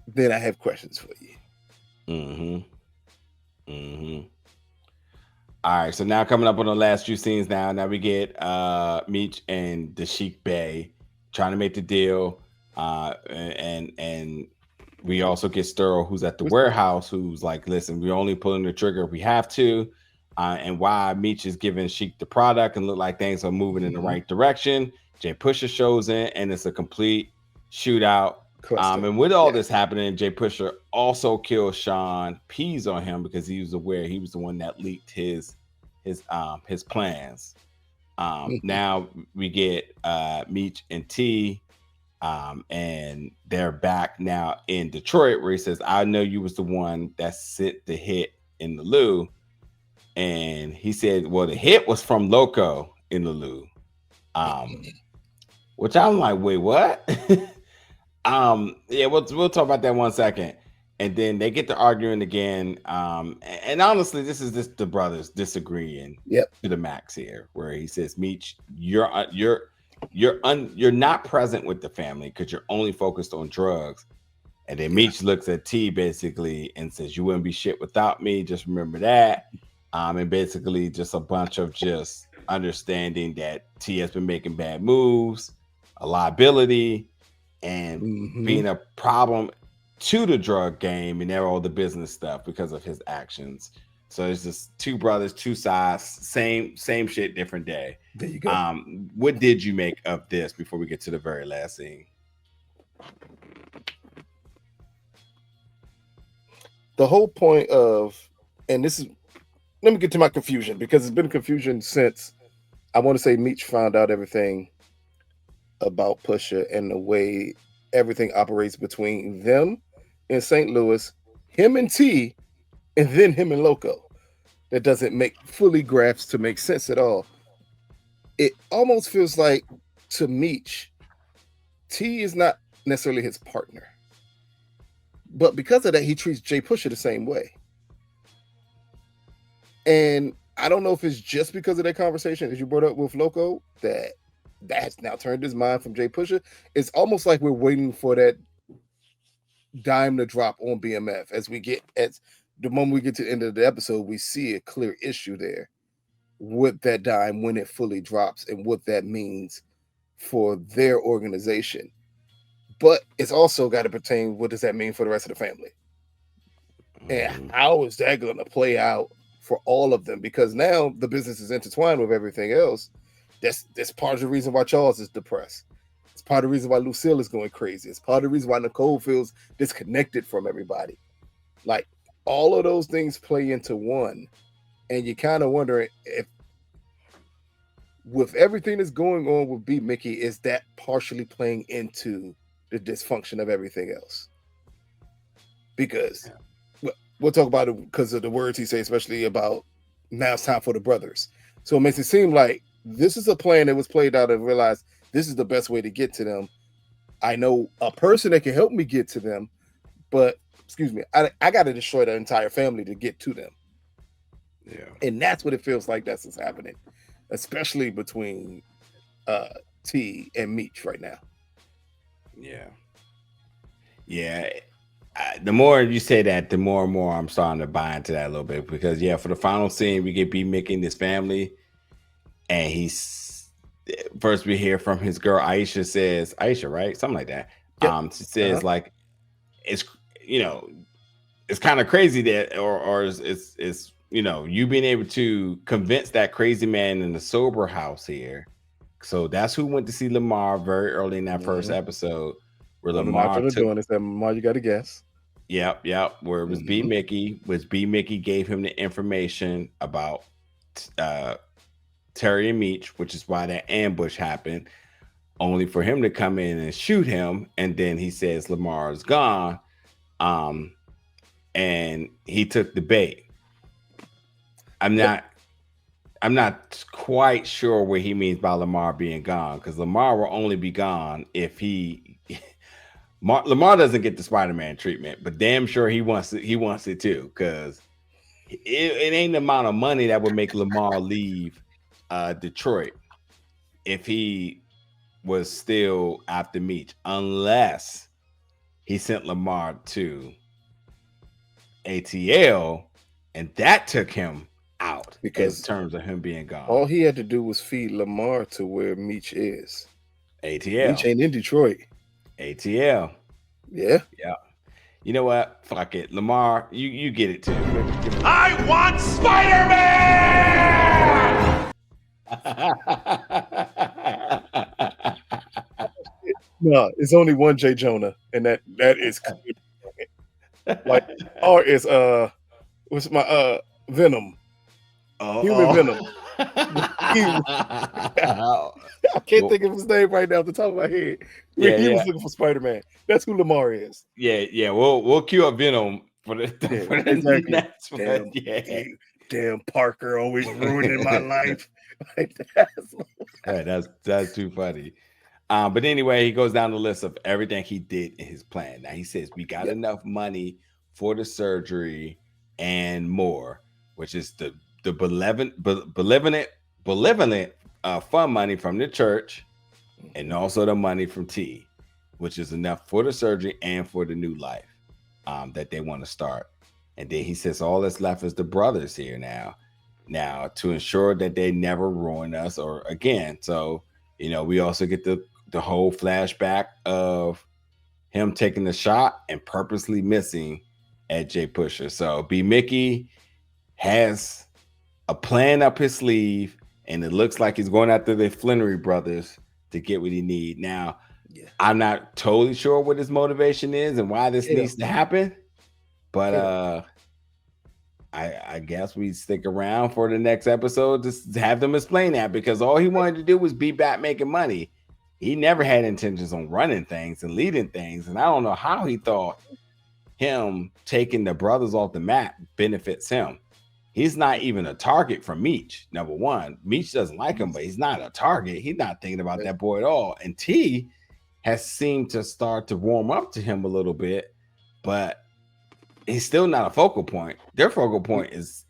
then I have questions for you. All right, so now coming up on the last few scenes now we get Meech and the Sheik Bey trying to make the deal. And we also get Sterl, who's at the warehouse, who's like, listen, we're only pulling the trigger if we have to. And why Meech is giving Sheik the product and look like things are moving in the right direction. Jay Pusher shows in, and it's a complete shootout, Cluster. And with all this happening, Jay Pusher also killed Sean Pease on him because he was aware he was the one that leaked his plans. Now we get Meech and T, and they're back now in Detroit, where he says, "I know you was the one that sent the hit in the loo," and he said, "Well, the hit was from Loco in the loo," which I'm like, "Wait, what?" Yeah, we'll talk about that 1 second. And then they get to arguing again. And honestly, this is just the brothers disagreeing to the max here, where he says, "Meech, you're not present with the family because you're only focused on drugs." And then Meech looks at T basically and says, "You wouldn't be shit without me. Just remember that." And basically just a bunch of just understanding that T has been making bad moves, a liability, and being a problem to the drug game and all the business stuff because of his actions. So it's just two brothers, two sides, same shit, different day. There you go. What did you make of this before we get to the very last scene? The whole point of, and this is, let me get to my confusion, because it's been confusion since, I want to say, Meech found out everything about Pusha and the way everything operates between them in St. Louis, him and T, and then him and Loco. That doesn't make fully grasp to make sense at all. It almost feels like, to Meech, T is not necessarily his partner. But because of that, he treats Jay Pusha the same way. And I don't know if it's just because of that conversation, as you brought up with Loco, that has now turned his mind from Jay Pusha. It's almost like we're waiting for that dime to drop on BMF. As the moment we get to the end of the episode, we see a clear issue there with that dime when it fully drops and what that means for their organization. But it's also got to pertain, what does that mean for the rest of the family? And how is that going to play out for all of them? Because now the business is intertwined with everything else. That's part of the reason why Charles is depressed. It's part of the reason why Lucille is going crazy. It's part of the reason why Nicole feels disconnected from everybody. Like, all of those things play into one. And you kind of wonder if, with everything that's going on with B. Mickey, is that partially playing into the dysfunction of everything else? Because we'll talk about it because of the words he says, especially about now it's time for the brothers. So it makes it seem like this is a plan that was played out and realized this is the best way to get to them. I know a person that can help me get to them, but I got to destroy the entire family to get to them. Yeah. And that's what it feels like that's what's happening, especially between T and Meech right now. Yeah. Yeah. The more you say that, the more and more I'm starting to buy into that a little bit, because for the final scene, we get B. Mickey and his family, and first we hear from his girl Aisha, right? Something like that. Yep. She says like, it's kind of crazy that, or it's you being able to convince that crazy man in the sober house here. So that's who went to see Lamar very early in that first episode, where Lamar doing is that Lamar, you got to guess. Yep. Where it was B. Mickey, B. Mickey gave him the information about Terry and Meech, which is why that ambush happened, only for him to come in and shoot him. And then he says Lamar is gone, and he took the bait. I'm not quite sure what he means by Lamar being gone, because Lamar will only be gone if Lamar doesn't get the Spider-Man treatment, but damn sure he wants it too, because it ain't the amount of money that would make Lamar leave Detroit if he was still after Meech, unless he sent Lamar to ATL, and that took him out, because in terms of him being gone. All he had to do was feed Lamar to where Meech is. ATL. Meech ain't in Detroit. ATL. Yeah. You know what? Fuck it. Lamar, you get it too. I want Spider-Man! No, it's only one J Jonah, and that is like or is what's my Venom. Human Venom. I can't think of his name right now off the top of my head. He was looking for Spider-Man. That's who Lamar is. Yeah. We'll queue up Venom for the exactly. next one. Damn Parker always ruining my life. That's too funny. But anyway, he goes down the list of everything he did in his plan. Now he says we got enough money for the surgery and more, which is the benevolent fund money from the church, and also the money from T, which is enough for the surgery and for the new life that they want to start. And then he says all that's left is the brothers here now to ensure that they never ruin us or again. So we also get the whole flashback of him taking the shot and purposely missing at Jay Pusher. So B Mickey has a plan up his sleeve, and it looks like he's going after the Flenory brothers to get what he needs. Now, I'm not totally sure what his motivation is and why this needs to happen, but I guess we stick around for the next episode to have them explain that, because all he wanted to do was be back making money. He never had intentions on running things and leading things, and I don't know how he thought him taking the brothers off the map benefits him. He's not even a target for Meech. Number one, Meech doesn't like him, but he's not a target. He's not thinking about that boy at all. And T has seemed to start to warm up to him a little bit, but he's still not a focal point. Their focal point is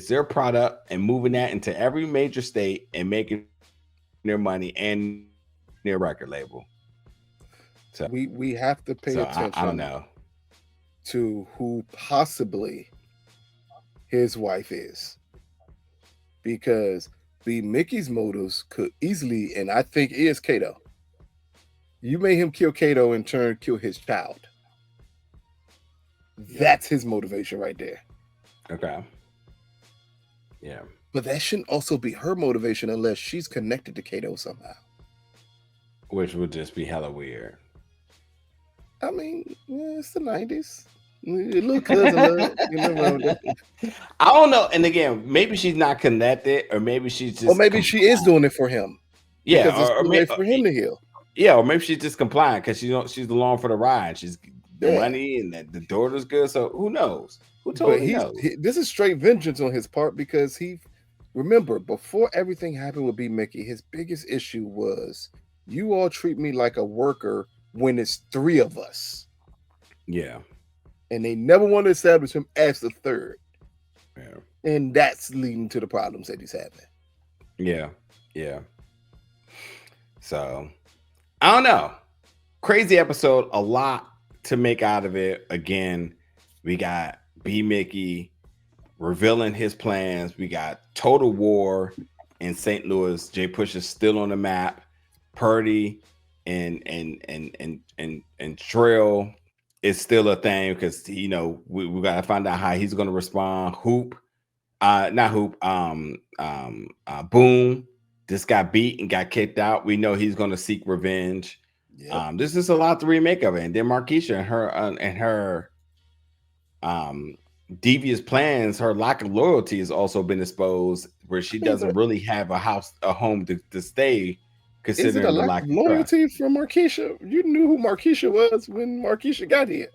their product and moving that into every major state and making their money and their record label. So we have to pay attention. I don't know to who possibly his wife is, because B Mickey's motives could easily, and I think is Kato. You made him kill Kato, in turn kill his child. That's his motivation right there. Okay. Yeah. But that shouldn't also be her motivation unless she's connected to Kato somehow. Which would just be hella weird. I mean, it's the 90s. Little cousin, I don't know. And again, maybe she's not connected, or maybe she's just, or maybe she is doing it for him. Yeah, or maybe for him to heal. Yeah, or maybe she's just compliant because she's along for the ride. She's the money and the daughter's good. So who knows? Who totally knows? This is straight vengeance on his part, because remember, before everything happened with B Mickey, his biggest issue was, you all treat me like a worker when it's three of us. Yeah. And they never want to establish him as the third. Yeah. And that's leading to the problems that he's having. Yeah. Yeah. So, I don't know. Crazy episode. A lot to make out of it. Again, we got B Mickey revealing his plans. We got total war in St. Louis. Jay Push is still on the map. Purdy and Trill is still a thing, because we got to find out how he's going to respond. Boom just got beat and got kicked out. We know he's going to seek revenge. Yep. This is a lot to remake of it. And then Markeisha and her devious plans, her lack of loyalty has also been exposed, where she doesn't really have a home to stay. Is it a lack of loyalty from Markeisha? You knew who Markeisha was when Markeisha got here.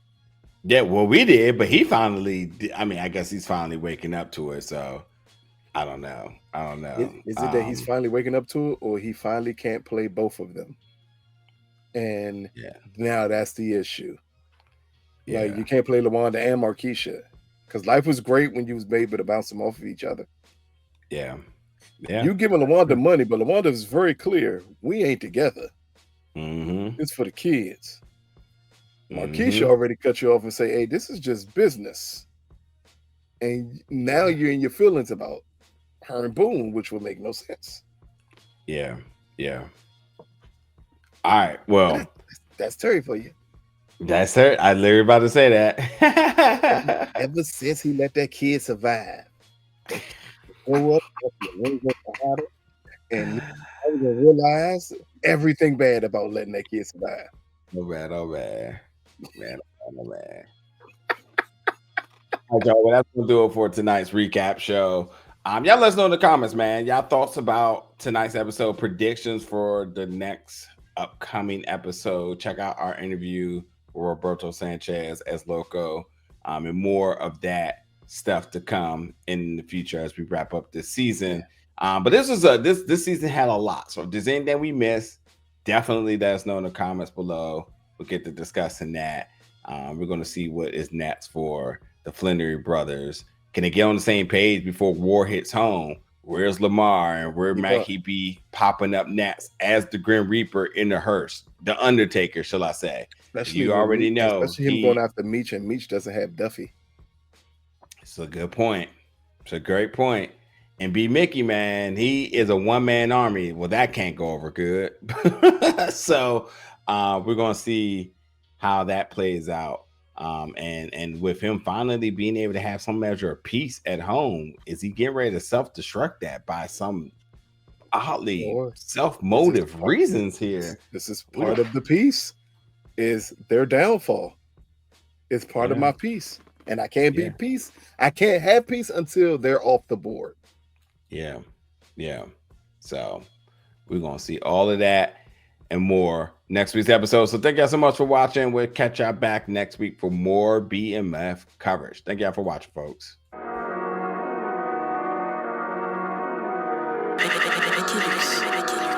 Yeah, well, we did, but he finally, I guess he's finally waking up to it. So I don't know. Is it that he's finally waking up to it, or he finally can't play both of them? And now that's the issue. Yeah. Like, you can't play LaWanda and Markeisha, because life was great when you was able to bounce them off of each other. Yeah. You giving LaWanda money, but LaWanda is very clear. We ain't together. Mm-hmm. It's for the kids. Markeisha already cut you off and say, hey, this is just business. And now you're in your feelings about her and Boone, which will make no sense. Yeah. Yeah. All right. Well, that's Terry for you. That's her. I literally about to say that. Ever since he let that kid survive. And I was gonna realize everything bad about letting that kid survive. Oh man. Man. All right, y'all. Well, that's gonna do it for tonight's recap show. Y'all let us know in the comments, man. Y'all thoughts about tonight's episode, predictions for the next upcoming episode. Check out our interview with Roberto Sanchez as Loco, and more of that stuff to come in the future as we wrap up this season. But this season had a lot. So if there's anything we missed, definitely let us know in the comments below. We'll get to discussing that. We're going to see what is next for the Flenory brothers. Can they get on the same page before war hits home? Where's Lamar and where might he be popping up next as the Grim Reaper in the hearse? The Undertaker, shall I say? Especially you already know. Especially him going after Meech, and Meech doesn't have Duffy. It's a good point. It's a great point. And B. Mickey, man, he is a one-man army. Well, that can't go over good. So we're going to see how that plays out. And with him finally being able to have some measure of peace at home, is he getting ready to self-destruct that by some oddly self-motive reasons here? This is part of the peace, is their downfall. It's part of my peace. And I can't be peace. I can't have peace until they're off the board. Yeah. So we're going to see all of that and more next week's episode. So thank y'all so much for watching. We'll catch y'all back next week for more BMF coverage. Thank y'all for watching, folks. Betrayal.